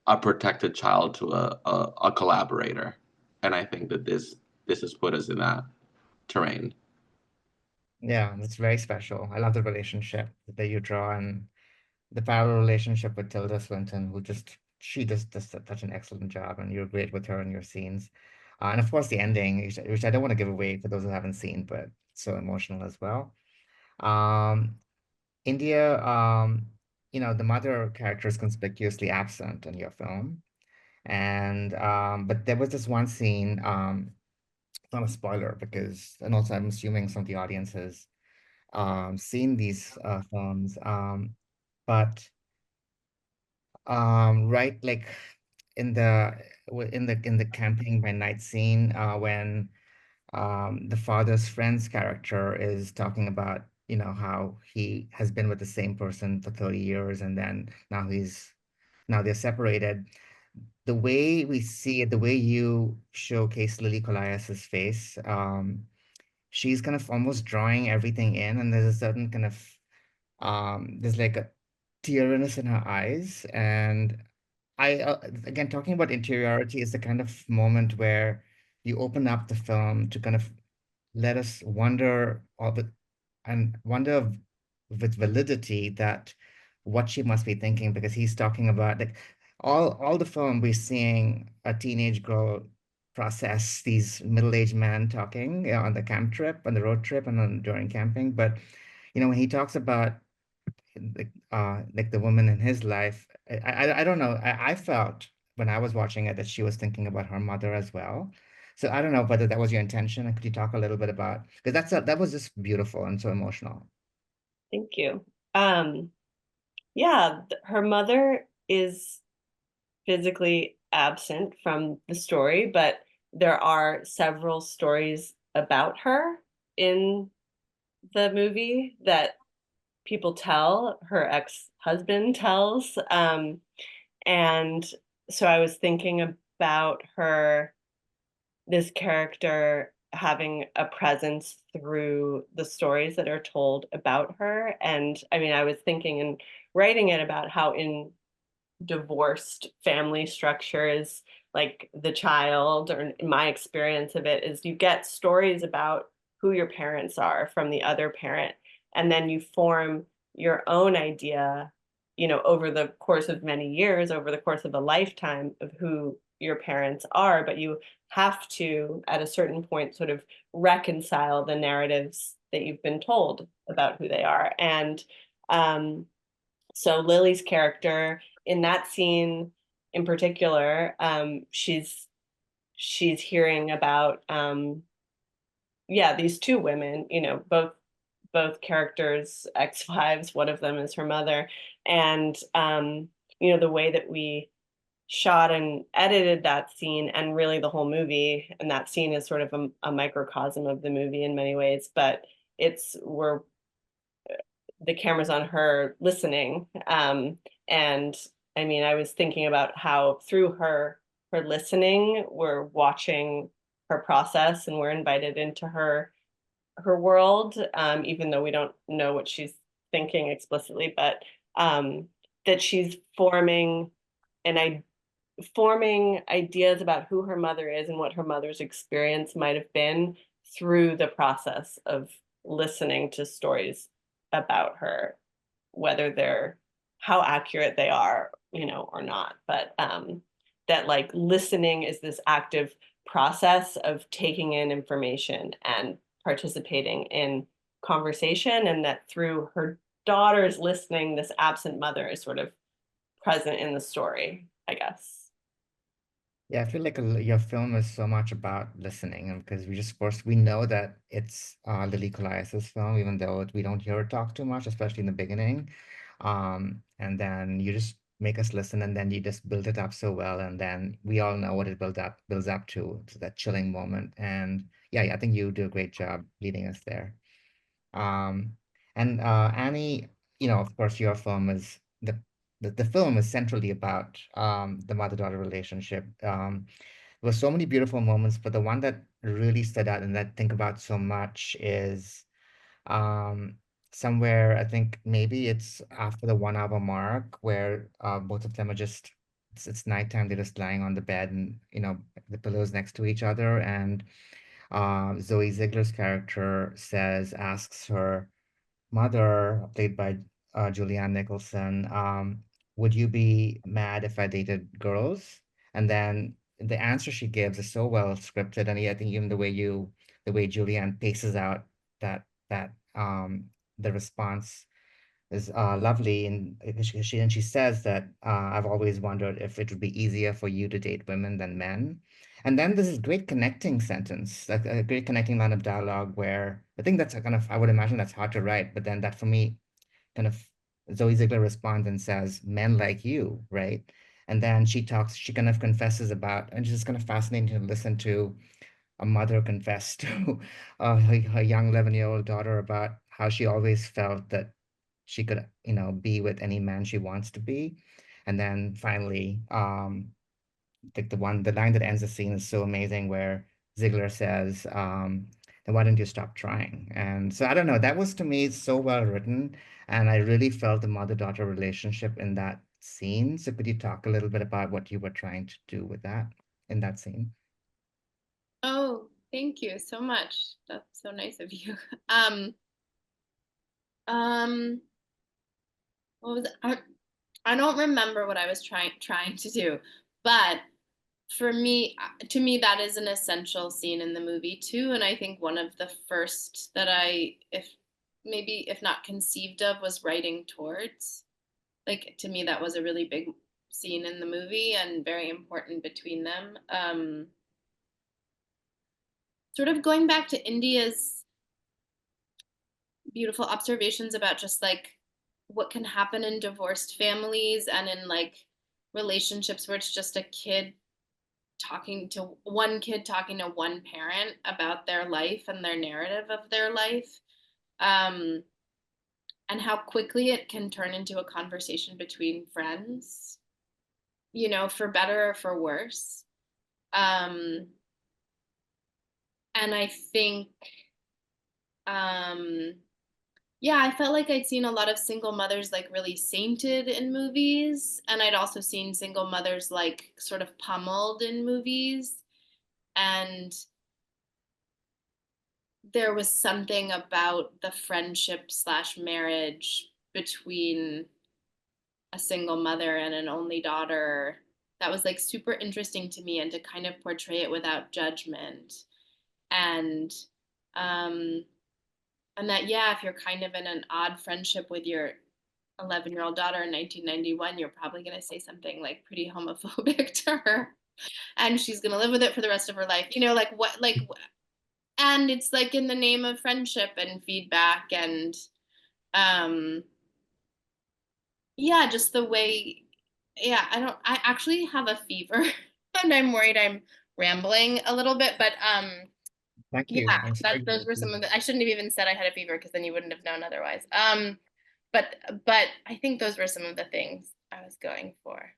a protected child to a collaborator. And I think that this has put us in that terrain. Yeah, that's very special. I love the relationship that you draw and the parallel relationship with Tilda Swinton, she just does such an excellent job, and you're great with her in your scenes. And of course, the ending, which I don't want to give away for those who haven't seen, but so emotional as well. Um, India, the mother character is conspicuously absent in your film, and but there was this one scene, it's not a spoiler because, and also I'm assuming some of the audience has seen these films, but right, like in the camping by night scene, when the father's friend's character is talking about, how he has been with the same person for 30 years, and then now they're separated. The way we see it, the way you showcase Lily Colias's face, she's kind of almost drawing everything in, and there's a certain kind of there's like a teariness in her eyes. And again, talking about interiority is the kind of moment where you open up the film to kind of let us wonder and wonder with validity that what she must be thinking, because he's talking about, like, all the film we're seeing a teenage girl process these middle-aged men talking, on the camp trip, on the road trip, and during camping. But when he talks about like the woman in his life, I don't know. I felt when I was watching it that she was thinking about her mother as well. So I don't know whether that was your intention. And could you talk a little bit about, because that was just beautiful and so emotional. Thank you. Yeah, her mother is physically absent from the story, but there are several stories about her in the movie that people tell, her ex-husband tells. And so I was thinking about this character having a presence through the stories that are told about her. And I mean, I was thinking and writing it about how in divorced family structures, like the child, or my experience of it is, you get stories about who your parents are from the other parent, and then you form your own idea, over the course of many years, over the course of a lifetime, of who your parents are. But you have to, at a certain point, sort of reconcile the narratives that you've been told about who they are. And so Lily's character in that scene in particular, she's hearing about these two women, both characters' ex-wives. One of them is her mother. And the way that we shot and edited that scene, and really the whole movie, and that scene is sort of a microcosm of the movie in many ways, but the camera's on her listening. And I mean, I was thinking about how through her listening, we're watching her process, and we're invited into her world, even though we don't know what she's thinking explicitly, but that she's forming ideas about who her mother is and what her mother's experience might have been through the process of listening to stories about her, whether how accurate they are, or not. But that, like, listening is this active process of taking in information and participating in conversation, and that through her daughter's listening, this absent mother is sort of present in the story, I guess. Yeah, I feel like your film is so much about listening, and because we know that it's Lily Colias's film, even though we don't hear her talk too much, especially in the beginning. And then you just make us listen, and then you just build it up so well, and then we all know what it builds up to that chilling moment. And yeah, I think you do a great job leading us there. Um, and Annie, of course, your film is the film is centrally about the mother-daughter relationship. there were so many beautiful moments, but the one that really stood out and that I think about so much is um somewhere, I think maybe it's after the 1 hour mark, where both of them are just, it's nighttime, they're just lying on the bed, and the pillows next to each other, and Zoe Ziegler's character asks her mother, played by Julianne Nicholson, would you be mad if I dated girls? And then the answer she gives is so well scripted, and I think even the way Julianne paces out that the response is lovely, and she says that I've always wondered if it would be easier for you to date women than men. And then there's this great connecting sentence, like a great connecting line of dialogue where I think that's a kind of, I would imagine that's hard to write, but then that for me kind of, Zoe Ziegler responds and says, "Men like you," right? And then she kind of confesses about, and it's just kind of fascinating to listen to a mother confess to her young 11-year-old daughter about how she always felt that she could, be with any man she wants to be. And then finally, like the line that ends the scene is so amazing, where Ziegler says, then why don't you stop trying? And so I don't know, that was to me so well written. And I really felt the mother-daughter relationship in that scene. So could you talk a little bit about what you were trying to do with that in that scene? Oh, thank you so much. That's so nice of you. Um, um, what was it? I don't remember what I was trying to do, but for me, to me, that is an essential scene in the movie too. And I think one of the first that if not conceived of, was writing towards. Like, to me, that was a really big scene in the movie and very important between them. Sort of going back to India's beautiful observations about just like what can happen in divorced families and in like relationships where it's just a kid talking to one parent about their life and their narrative of their life, and how quickly it can turn into a conversation between friends, for better or for worse. And I think, yeah, I felt like I'd seen a lot of single mothers like really sainted in movies, and I'd also seen single mothers like sort of pummeled in movies. And there was something about the friendship / marriage between a single mother and an only daughter that was like super interesting to me, and to kind of portray it without judgment. And that, yeah, if you're kind of in an odd friendship with your 11-year-old daughter in 1991, you're probably going to say something like pretty homophobic to her, and she's going to live with it for the rest of her life. And it's like in the name of friendship and feedback, and yeah, just the way, yeah, I actually have a fever and I'm worried I'm rambling a little bit, but Thank you. yeah, I'm sorry. those were some of the, I shouldn't have even said I had a fever, because then you wouldn't have known otherwise. But I think those were some of the things I was going for.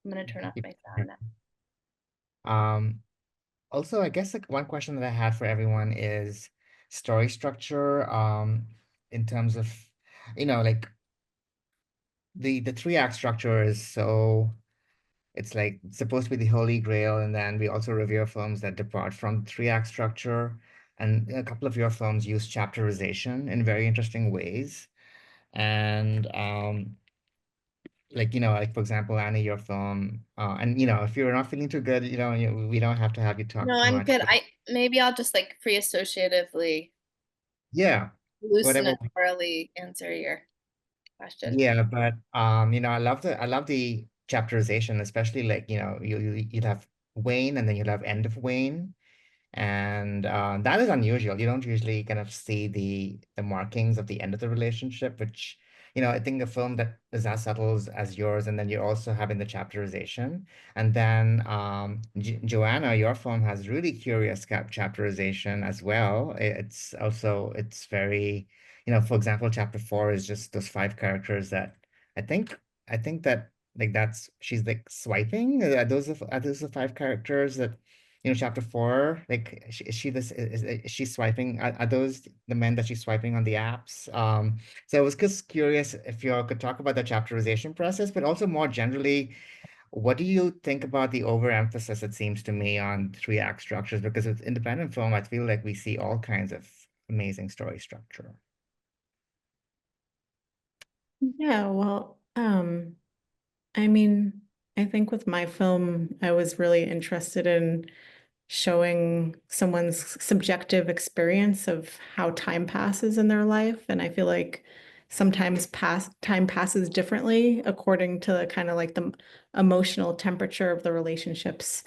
I'm gonna turn off my sound now. Also, I guess like one question that I had for everyone is story structure, in terms of, like the 3 act structure is so, it's like supposed to be the holy grail, and then we also revere films that depart from the 3 act structure. And a couple of your films use chapterization in very interesting ways. And like for example, Annie, your film, and if you're not feeling too good, we don't have to have you talk No, too I'm much, good. but Maybe I'll just like free associatively, yeah, whatever. hallucinatorily answer your question. Yeah, but I love the chapterization, especially like, you'd have Wayne, and then you'd have End of Wayne. And that is unusual. You don't usually kind of see the markings of the end of the relationship, which, I think a film that is as subtle as yours, and then you're also having the chapterization. And then Joanna, your film has really curious chapterization as well. It's very, for example, chapter 4 is just those 5 characters that I think that like she's like swiping. Are those the five characters that, chapter 4? Like, is she this? Is she swiping? Are those the men that she's swiping on the apps? So I was just curious if you all could talk about the chapterization process, but also more generally, what do you think about the overemphasis, it seems to me, on 3-act structures? Because with independent film, I feel like we see all kinds of amazing story structure. Yeah, well, I mean, I think with my film, I was really interested in showing someone's subjective experience of how time passes in their life. And I feel like sometimes time passes differently according to kind of like the emotional temperature of the relationships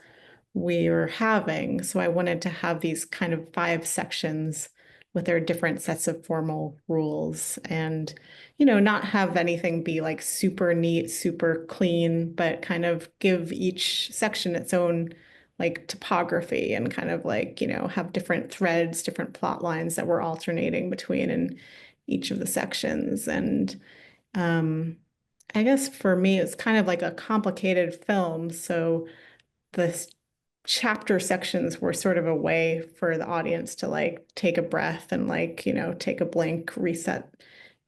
we were having. So I wanted to have these kind of 5 sections with their different sets of formal rules and, not have anything be like super neat, super clean, but kind of give each section its own like topography and kind of like, have different threads, different plot lines that we're alternating between in each of the sections. And I guess for me, it's kind of like a complicated film. So the chapter sections were sort of a way for the audience to like take a breath and like, take a blank reset.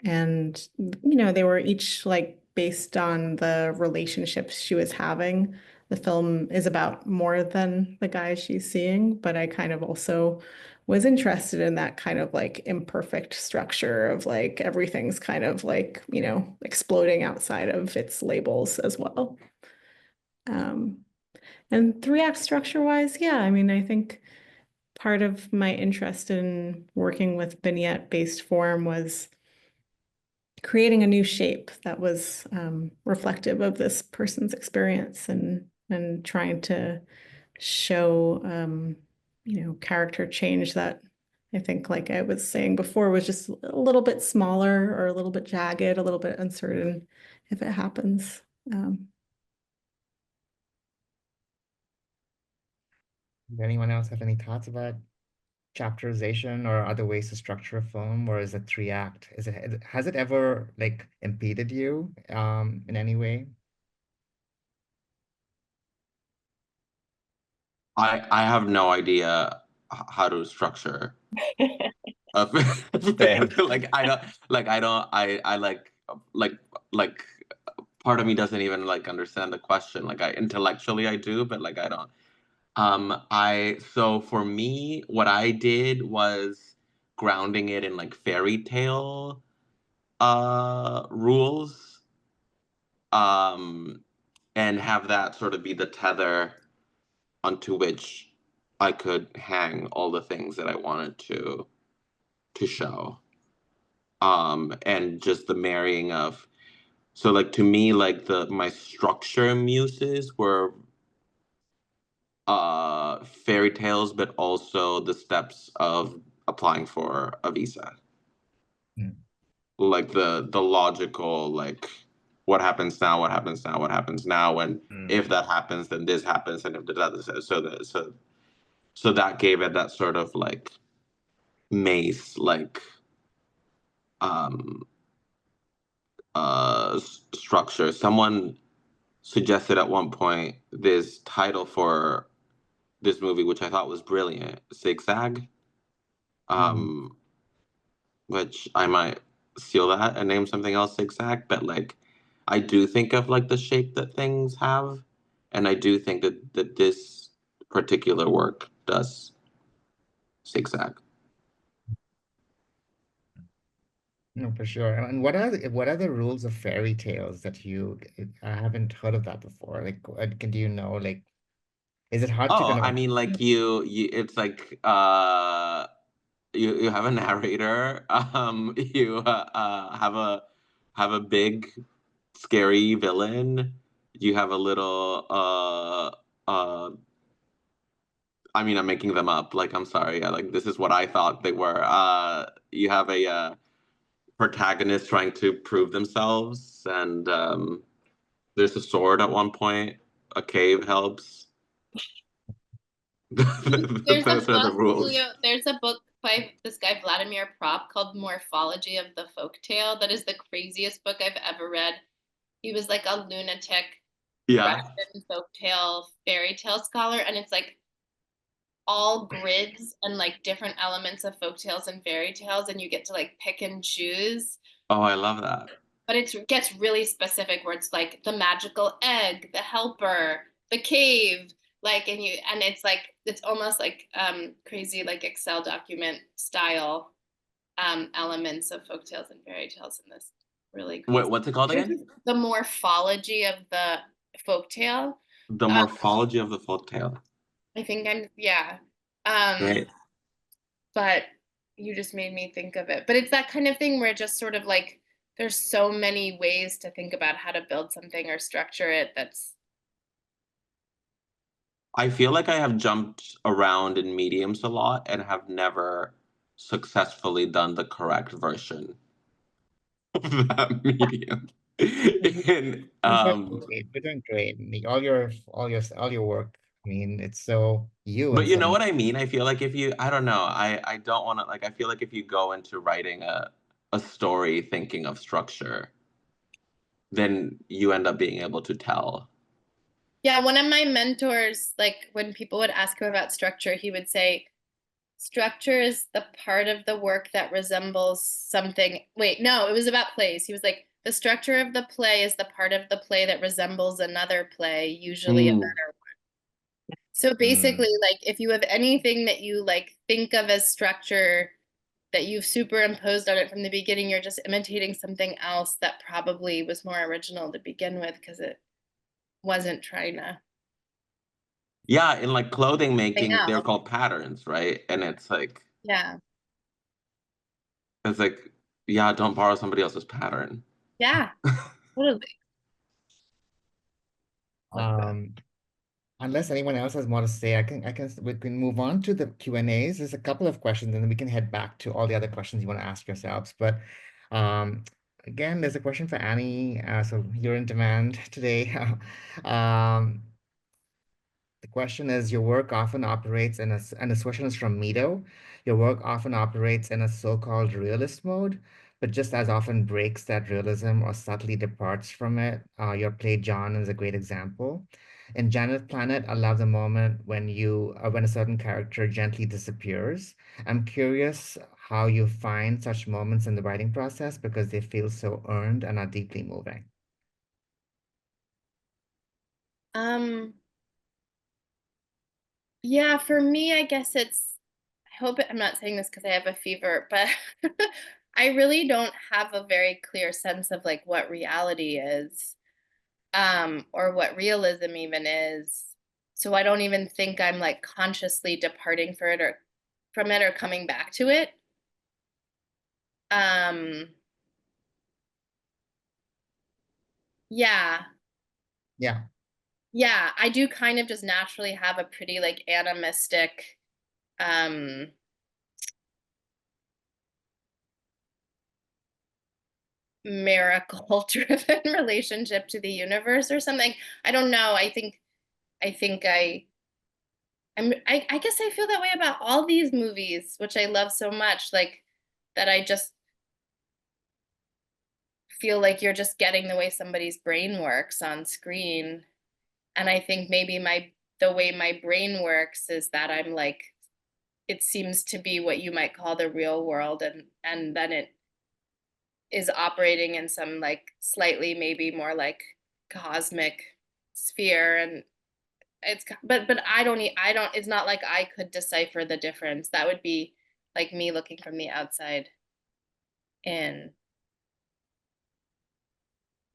And, they were each like based on the relationships she was having. The film is about more than the guys she's seeing, but I kind of also was interested in that kind of like imperfect structure of like everything's kind of like, exploding outside of its labels as well. And 3-act structure wise, yeah, I mean, I think part of my interest in working with vignette-based form was creating a new shape that was reflective of this person's experience and trying to show character change that I think, like I was saying before, was just a little bit smaller or a little bit jagged, a little bit uncertain if it happens. Does anyone else have any thoughts about chapterization or other ways to structure a film, or is it 3-act? Has it ever like impeded you in any way? I have no idea how to structure a Same. like I like part of me doesn't even like understand the question. Like I intellectually I do, but like I don't. So for me, what I did was grounding it in like fairy tale rules, and have that sort of be the tether onto which I could hang all the things that I wanted to show. And just the marrying of, so like to me, like my structure muses were fairy tales, but also the steps of applying for a visa. Mm. Like the logical, like what happens now, what happens now, what happens now, and if that happens, then this happens, and if that, so that gave it that sort of like maze, like um structure. Someone suggested at one point this title for this movie, which I thought was brilliant, Zigzag. Which I might steal that and name something else Zigzag, but like I do think of like the shape that things have, and I do think that this particular work does zigzag. No, for sure. And what are the rules of fairy tales that I haven't heard of that before. Like, do you know, like, is it hard to Oh, kind I of? mean, like you, it's like you have a narrator, you have a big scary villain, you have a little I mean, I'm making them up. Like, I'm sorry. Like, this is what I thought they were. You have a protagonist trying to prove themselves, and there's a sword at one point. A cave helps. There's a Those are the book, rules. Julio, there's a book by this guy Vladimir Prop called Morphology of the Folktale. That is the craziest book I've ever read. he was like a lunatic Yeah. Russian folktale fairy tale scholar, and it's like all grids and like different elements of folktales and fairy tales, and you get to like pick and choose. Oh, I love that. But it gets really specific where it's like the magical egg, the helper, the cave, like, and it's like, it's almost like crazy like Excel document style elements of folktales and fairy tales in this really crazy. What's it called There's again? the morphology of the folktale. The morphology of the folktale. I think yeah. Great. But you just made me think of it. But it's that kind of thing where just sort of like there's so many ways to think about how to build something or structure it I feel like I have jumped around in mediums a lot and have never successfully done the correct version of that medium. And You're doing great. All your work. I mean, it's so you but and you so know what I mean? I feel like if you, I don't know, I don't want to, like, I feel like if you go into writing a story thinking of structure, then you end up being able to tell. Yeah, one of my mentors, like when people would ask him about structure, he would say, structure is the part of the work that resembles something. Wait, no, it was about plays. He was like, the structure of the play is the part of the play that resembles another play, usually a Mm. better one. So basically, like if you have anything that you like think of as structure that you've superimposed on it from the beginning, you're just imitating something else that probably was more original to begin with because it wasn't trying to. Yeah, in like clothing making, out. they're called patterns, right? And it's like, Yeah. it's like, yeah, don't borrow somebody else's pattern. Yeah, totally. Unless anyone else has more to say, we can move on to the Q&As. There's a couple of questions, and then we can head back to all the other questions you want to ask yourselves. But again, there's a question for Annie. So you're in demand today. The question is, your work often operates and this question is from Mido. Your work often operates in a so-called realist mode, but just as often breaks that realism or subtly departs from it. Your play John is a great example. In Janet Planet, I love the moment when when a certain character gently disappears. I'm curious how you find such moments in the writing process because they feel so earned and are deeply moving. Yeah, for me, I guess I hope I'm not saying this because I have a fever, but I really don't have a very clear sense of like what reality is, or what realism even is. So I don't even think I'm like consciously departing from it or coming back to it. Yeah. Yeah. Yeah, I do kind of just naturally have a pretty like animistic, miracle driven relationship to the universe or something. I don't know. I guess I feel that way about all these movies, which I love so much, like that I just feel like you're just getting the way somebody's brain works on screen. And I think maybe the way my brain works is that I'm like, it seems to be what you might call the real world, and then it is operating in some like slightly maybe more like cosmic sphere, and but I don't it's not like I could decipher the difference. That would be like me looking from the outside in.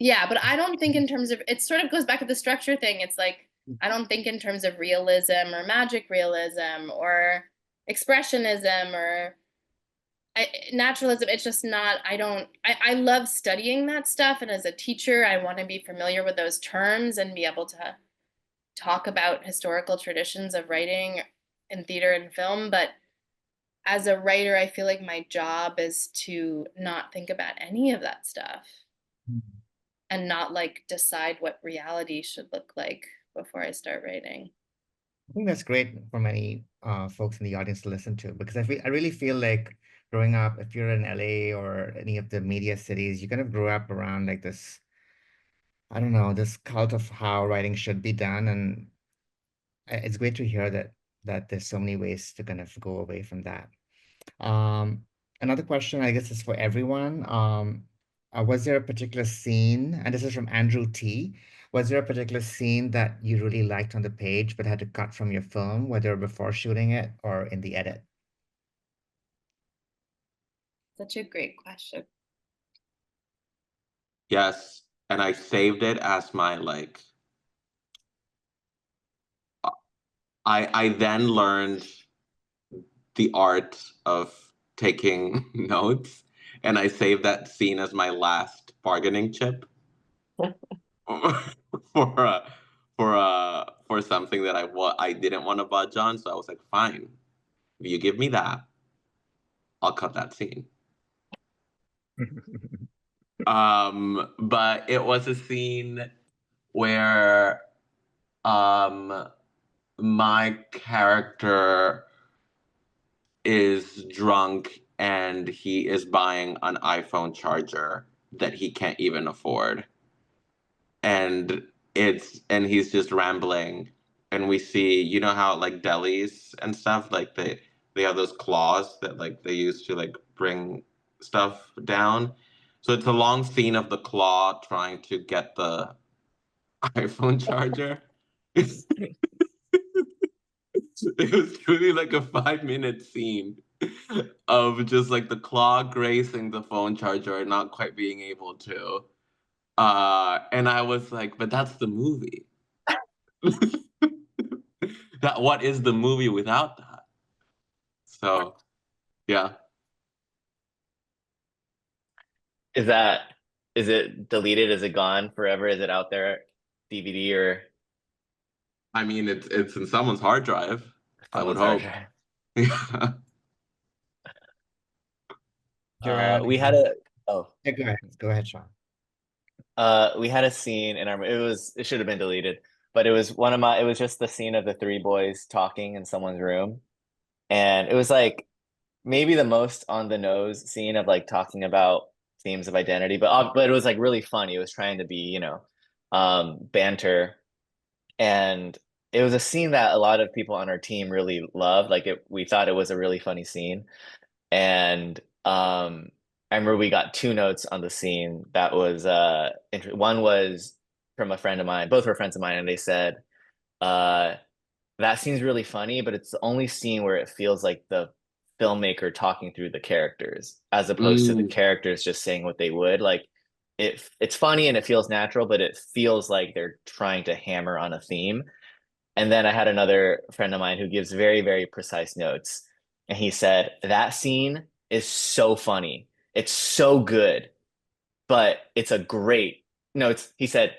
Yeah, but I don't think in terms of, it sort of goes back to the structure thing. It's like I don't think in terms of realism or magic realism or expressionism or naturalism. It's just not, I love studying that stuff, and as a teacher I want to be familiar with those terms and be able to talk about historical traditions of writing in theater and film. But as a writer, I feel like my job is to not think about any of that stuff and not like decide what reality should look like before I start writing. I think that's great for many folks in the audience to listen to, because I really feel like growing up, if you're in LA or any of the media cities, you kind of grew up around like this I don't know, this cult of how writing should be done, and it's great to hear that there's so many ways to kind of go away from that. Another question, I guess, is for everyone. Was there a particular scene, and this is from Andrew T. Was there a particular scene that you really liked on the page but had to cut from your film, whether before shooting it or in the edit? Such a great question. Yes, and I saved it as my like. I then learned the art of taking notes, and I saved that scene as my last bargaining chip for for something that I didn't want to budge on. So I was like, fine, if you give me that, I'll cut that scene. But it was a scene where my character is drunk and he is buying an iPhone charger that he can't even afford. And he's just rambling, and we see, you know how like delis and stuff, like they have those claws that like they use to like bring stuff down. So it's a long scene of the claw trying to get the iPhone charger. It was truly like a 5-minute scene of just like the claw gracing the phone charger and not quite being able to. And I was like, but that's the movie. That what is the movie without that? So yeah. Is it deleted? Is it gone forever? Is it out there, DVD or I mean it's in someone's hard drive, I would someone's hard hope. drive? Yeah. Joanna, We had a oh yeah, go ahead, Sean. we had a scene in our it should have been deleted, but it was just the scene of the three boys talking in someone's room, and it was like maybe the most on the nose scene of like talking about themes of identity, but it was like really funny. It was trying to be, banter, and it was a scene that a lot of people on our team really loved. We thought it was a really funny scene, and I remember we got two notes on the scene that was one was from a friend of mine, both were friends of mine, and they said, uh that scene's really funny, but it's the only scene where it feels like the filmmaker talking through the characters as opposed to the characters just saying what they would. Like it's funny and it feels natural, but it feels like they're trying to hammer on a theme. And then I had another friend of mine who gives very, very precise notes. And he said, that scene is so funny. It's so good, but it's a great, no, he said,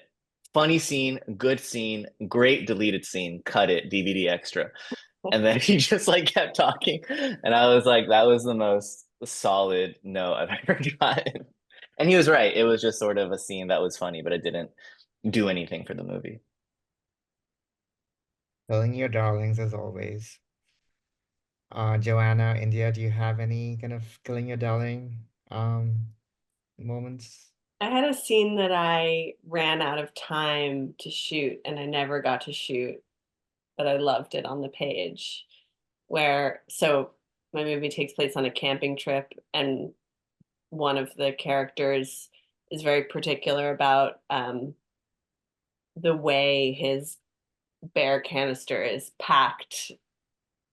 funny scene, good scene, great deleted scene, cut it, DVD extra. And then he just like kept talking. And I was like, that was the most solid no I've ever gotten. And he was right. It was just sort of a scene that was funny, but it didn't do anything for the movie. Killing your darlings as always. Joanna, India, do you have any kind of killing your darling moments? I had a scene that I ran out of time to shoot and I never got to shoot, but I loved it on the page. So my movie takes place on a camping trip, and one of the characters is very particular about the way his bear canister is packed,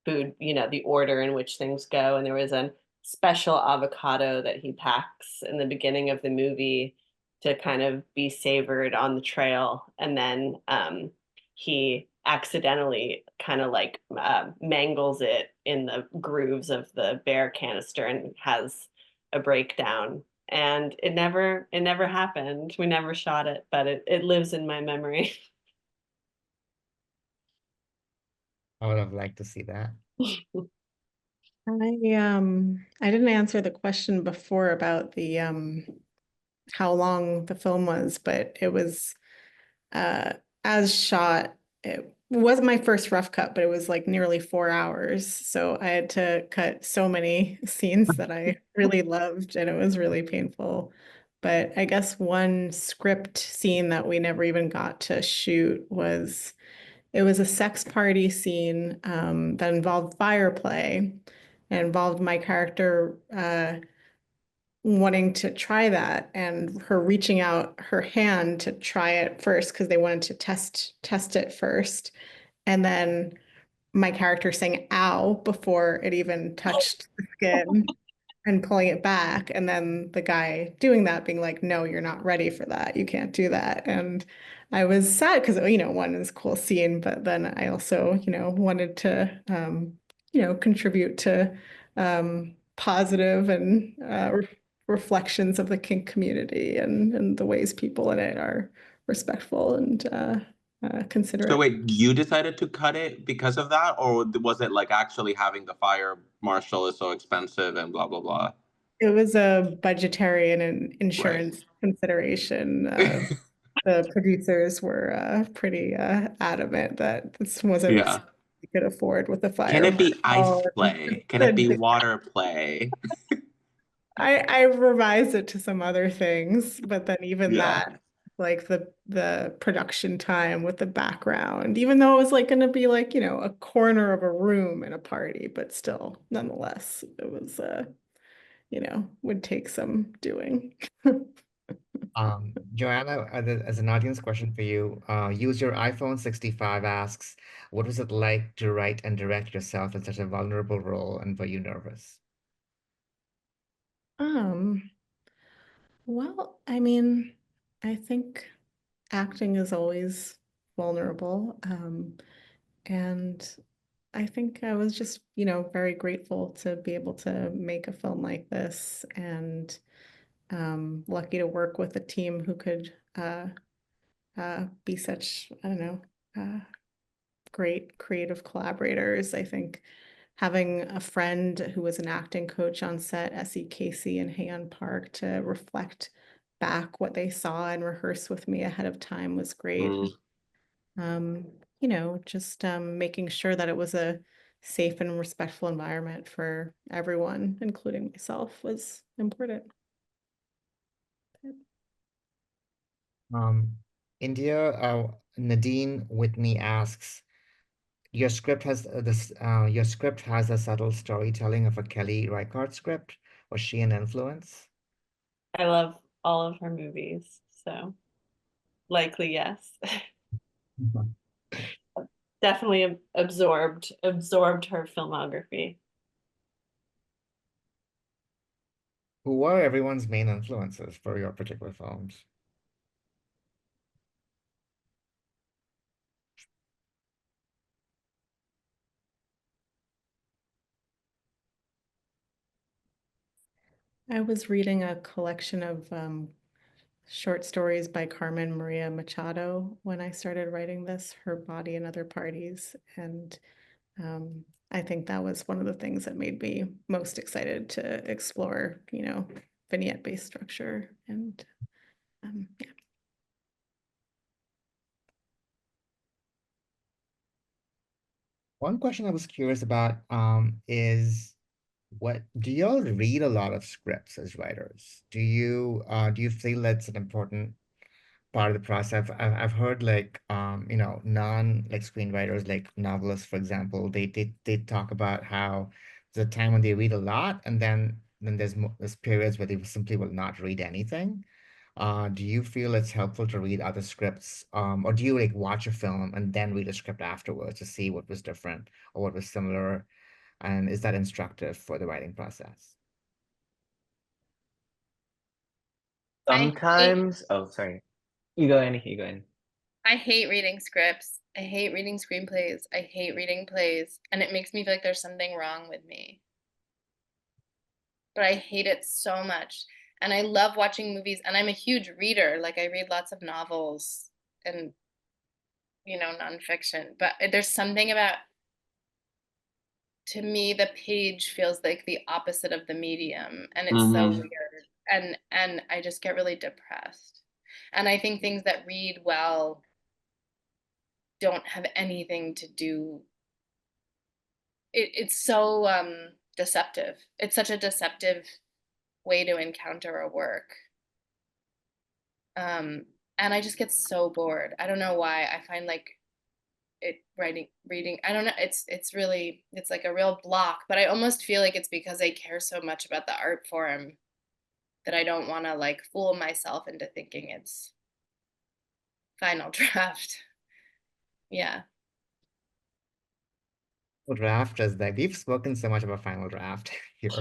food, the order in which things go. And there was a special avocado that he packs in the beginning of the movie to kind of be savored on the trail. And then he accidentally kind of like mangles it in the grooves of the bear canister and has a breakdown. And it never happened. We never shot it, but it lives in my memory. I would have liked to see that. I didn't answer the question before about the how long the film was, but it was as shot. It wasn't my first rough cut, but it was like nearly 4 hours. So I had to cut so many scenes that I really loved, and it was really painful. But I guess one script scene that we never even got to shoot was it was a sex party scene that involved fire play and involved my character wanting to try that and her reaching out her hand to try it first because they wanted to test it first. And then my character saying ow before it even touched the skin and pulling it back. And then the guy doing that being like, no, you're not ready for that. You can't do that. And I was sad because, one is a cool scene, but then I also, wanted to, contribute to positive and reflections of the kink community and the ways people in it are respectful and So considerate. wait, you decided to cut it because of that, or was it like actually having the fire marshal is so expensive and blah blah blah? It was a budgetary and an Right. insurance consideration. The producers were pretty adamant that this wasn't Yeah. something we could afford with the Can fire it be ice marshal. play? Can it be water play? I revised it to some other things, but then even Yeah. that, like the production time with the background, even though it was like going to be like, a corner of a room in a party, but still, nonetheless, it was would take some doing. Joanna, as an audience question for you, use your iPhone 65 asks, what was it like to write and direct yourself in such a vulnerable role, and were you nervous? Well, I mean, I think acting is always vulnerable. And I think I was just, very grateful to be able to make a film like this and lucky to work with a team who could be such, I don't know, great creative collaborators. I think having a friend who was an acting coach on set, S.E. Casey and Hayon Park, to reflect back what they saw and rehearse with me ahead of time was great. Mm. Just making sure that it was a safe and respectful environment for everyone, including myself, was important. India, Nadine Whitney asks, your script has a subtle storytelling of a Kelly Reichardt script. Was she an influence? I love all of her movies, so likely yes. Definitely absorbed her filmography. Who were everyone's main influences for your particular films? I was reading a collection of short stories by Carmen Maria Machado when I started writing this, Her Body and Other Parties. And I think that was one of the things that made me most excited to explore, vignette-based structure. And yeah. One question I was curious about is, what do you all read a lot of scripts as writers? Do you feel that's an important part of the process? I've heard like non like screenwriters, like novelists, for example, they talk about how there's a time when they read a lot, and then there's periods where they simply will not read anything. Do you feel it's helpful to read other scripts, or do you like watch a film and then read a script afterwards to see what was different or what was similar? And is that instructive for the writing process? Sometimes, oh, sorry. You go, Annie, you go in. I hate reading scripts. I hate reading screenplays. I hate reading plays. And it makes me feel like there's something wrong with me. But I hate it so much. And I love watching movies. And I'm a huge reader. Like I read lots of novels and, nonfiction. But there's something about, to me, the page feels like the opposite of the medium. And it's so Mhm. weird. And I just get really depressed. And I think things that read well don't have anything to do. It's so deceptive. It's such a deceptive way to encounter a work. And I just get so bored. I don't know why. I find like reading, I don't know, it's really, it's like a real block, but I almost feel like it's because I care so much about the art form that I don't want to like fool myself into thinking it's final draft. Yeah. Draft is that we've spoken so much about final draft here.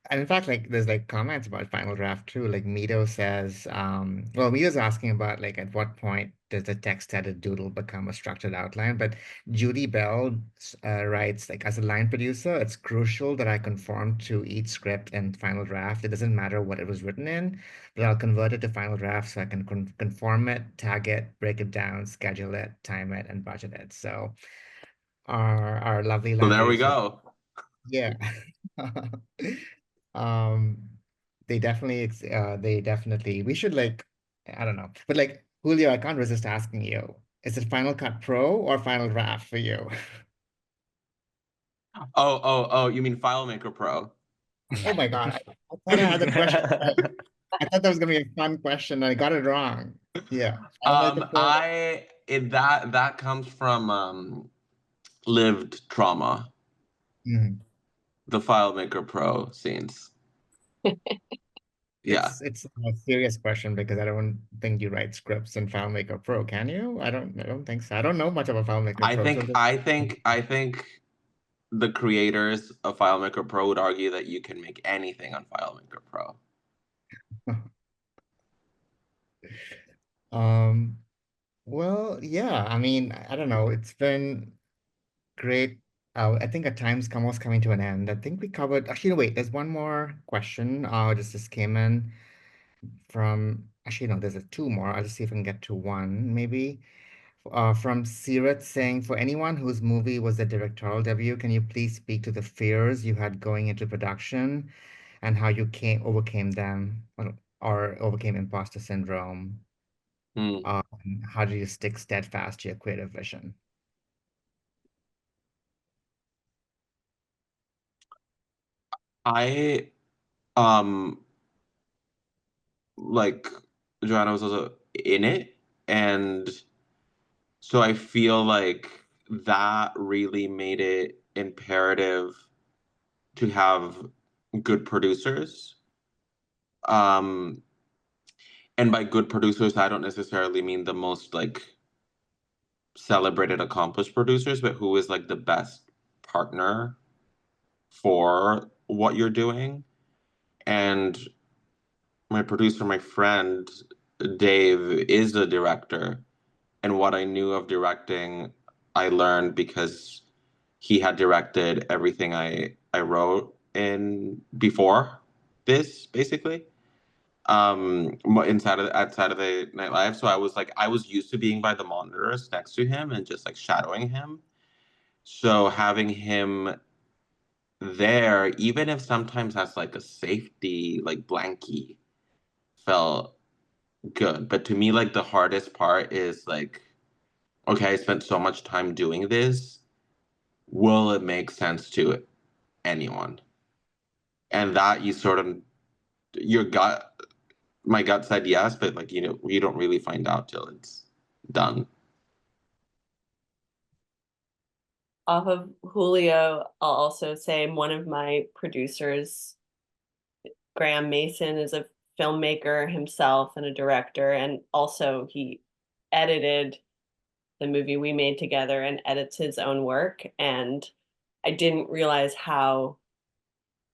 And in fact, like there's like comments about final draft too. Like Mito says, well, Mito's asking about like at what point does the text edit doodle become a structured outline? But Judy Bell writes like as a line producer, it's crucial that I conform to each script and final draft. It doesn't matter what it was written in, but I'll convert it to final draft so I can conform it, tag it, break it down, schedule it, time it, and budget it. So our lovely So line there we producer, go. yeah. Um, they definitely, we should like, I don't know, but like Julio, I can't resist asking you, is it Final Cut Pro or Final Draft for you? Oh, you mean FileMaker Pro? Oh my God, I thought I had the question right. I thought that was gonna be a fun question, and I got it wrong. Yeah, FileMaker Pro. That comes from lived trauma, Mhm. the FileMaker Pro scenes. Yeah. It's a serious question because I don't think you write scripts in FileMaker Pro, can you? I don't think so. I don't know much about FileMaker I Pro, so think I think the creators of FileMaker Pro would argue that you can make anything on FileMaker Pro. Um, well, yeah, I mean, I don't know. It's been great. I think our time's almost coming to an end. I think we covered, actually, no, wait, there's one more question. Just came in from, actually, no, there's two more. I'll just see if I can get to one, maybe. From Sirat saying, for anyone whose movie was their directorial debut, can you please speak to the fears you had going into production and how you overcame them or overcame imposter syndrome? Hmm. How do you stick steadfast to your creative vision? I like Joanna was also in it, and so I feel like that really made it imperative to have good producers. Um, and by good producers, I don't necessarily mean the most like celebrated, accomplished producers, but who is like the best partner for what you're doing. And my producer, my friend Dave, is the director. And what I knew of directing, I learned because he had directed everything I wrote in before this, basically. Inside of at Saturday Night Live. So I was used to being by the monitors next to him and just like shadowing him. So having him there, even if sometimes as like a safety, like blankie, felt good. But to me, like the hardest part is like, okay, I spent so much time doing this. Will it make sense to anyone? And that you sort of your gut my gut said yes, but like you don't really find out till it's done. Off of Julio, I'll also say one of my producers, Graham Mason, is a filmmaker himself and a director, and also he edited the movie we made together and edits his own work. And I didn't realize how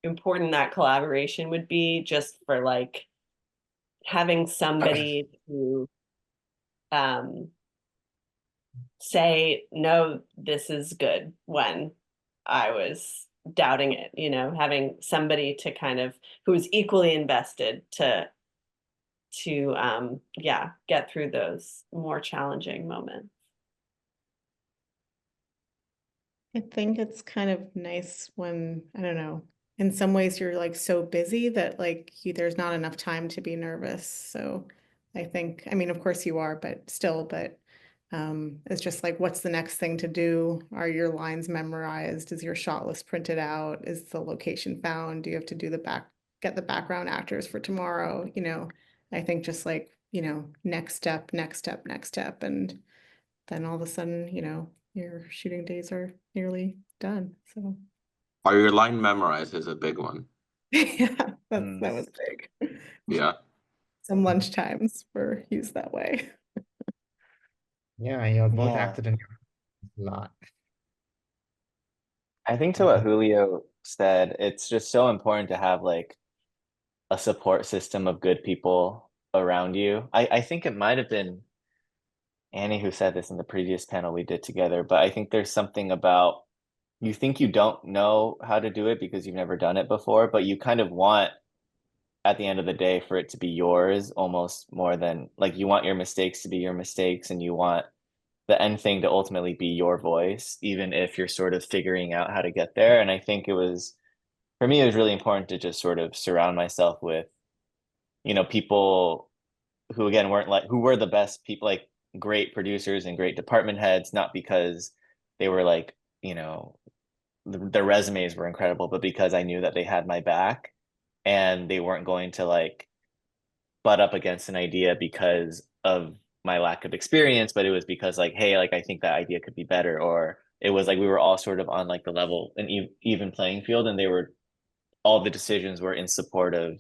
important that collaboration would be, just for like having somebody to say, no, this is good, when I was doubting it, having somebody to kind of who's equally invested to get through those more challenging moments. I think it's kind of nice when, I don't know, in some ways you're like so busy that like there's not enough time to be nervous. So I think, I mean, of course you are, but still, it's just like, what's the next thing to do? Are your lines memorized? Is your shot list printed out? Is the location found? Do you have to do get the background actors for tomorrow? I think just like, you know, next step, next step, next step. And then all of a sudden, you know, your shooting days are nearly done. So Are your line memorized is a big one. yeah, that Mm. was big. Yeah. Some lunch times were used that way. Yeah, and you're both Yeah. acted in a lot. I think to what Julio said, it's just so important to have like a support system of good people around you. I think it might have been Annie who said this in the previous panel we did together, but I think there's something about you think you don't know how to do it because you've never done it before, but you kind of want at the end of the day for it to be yours almost more than like you want your mistakes to be your mistakes and you want the end thing to ultimately be your voice, even if you're sort of figuring out how to get there. And I think it was, for me, it was really important to just sort of surround myself with, you know, people who again weren't like, who were the best people, like great producers and great department heads, not because they were like, you know, their resumes were incredible, but because I knew that they had my back and they weren't going to like butt up against an idea because of my lack of experience, but it was because like, hey, like I think that idea could be better, or it was like we were all sort of on like the level and even playing field, and they were all the decisions were in support of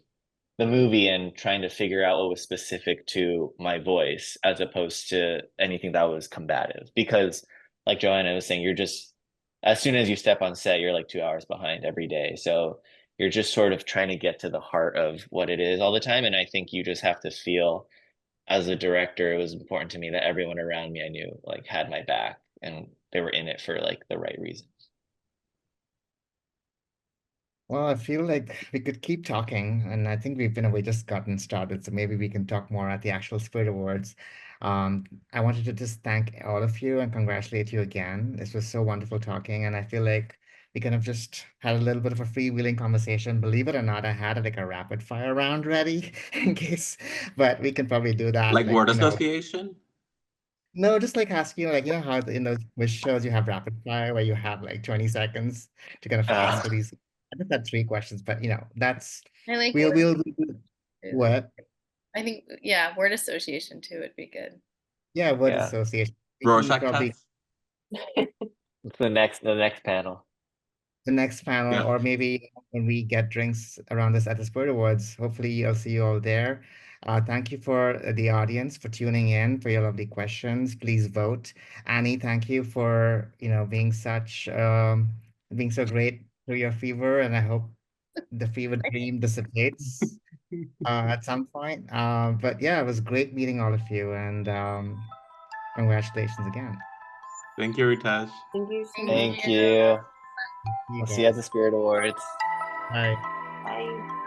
the movie and trying to figure out what was specific to my voice as opposed to anything that was combative. Because like Joanna was saying, you're just as soon as you step on set, you're like 2 hours behind every day. So you're just sort of trying to get to the heart of what it is all the time. And I think you just have to feel as a director, it was important to me that everyone around me I knew like had my back and they were in it for like the right reasons. Well, I feel like we could keep talking, and I think we've in a way just gotten started, so maybe we can talk more at the actual Spirit Awards. I wanted to just thank all of you and congratulate you again. This was so wonderful talking, and I feel like we kind of just had a little bit of a freewheeling conversation. Believe it or not, I had like a rapid fire round ready in case, but we can probably do that. Like word You know, association? no, just like asking, like, you know how in those quiz shows you have rapid fire where you have like 20 seconds to kind of ask these. I just had 3 questions, but you know, that's I like we'll word we'll too. what? I think, yeah, word association too would be good. Yeah, word Yeah. association. We can Rorschach probably test? It's the next panel. the next panel, Yeah. or maybe when we get drinks around this at the Spirit Awards. Hopefully, I'll see you all there. Thank you for the audience for tuning in, for your lovely questions. Please vote. Annie, thank you for being being so great through your fever, and I hope the fever dream dissipates at some point. But yeah, it was great meeting all of you, and congratulations again. Thank you, Ritesh. Thank you so Thank much. Thank you. See you We'll see you at guys. the Spirit Awards. Bye. Bye.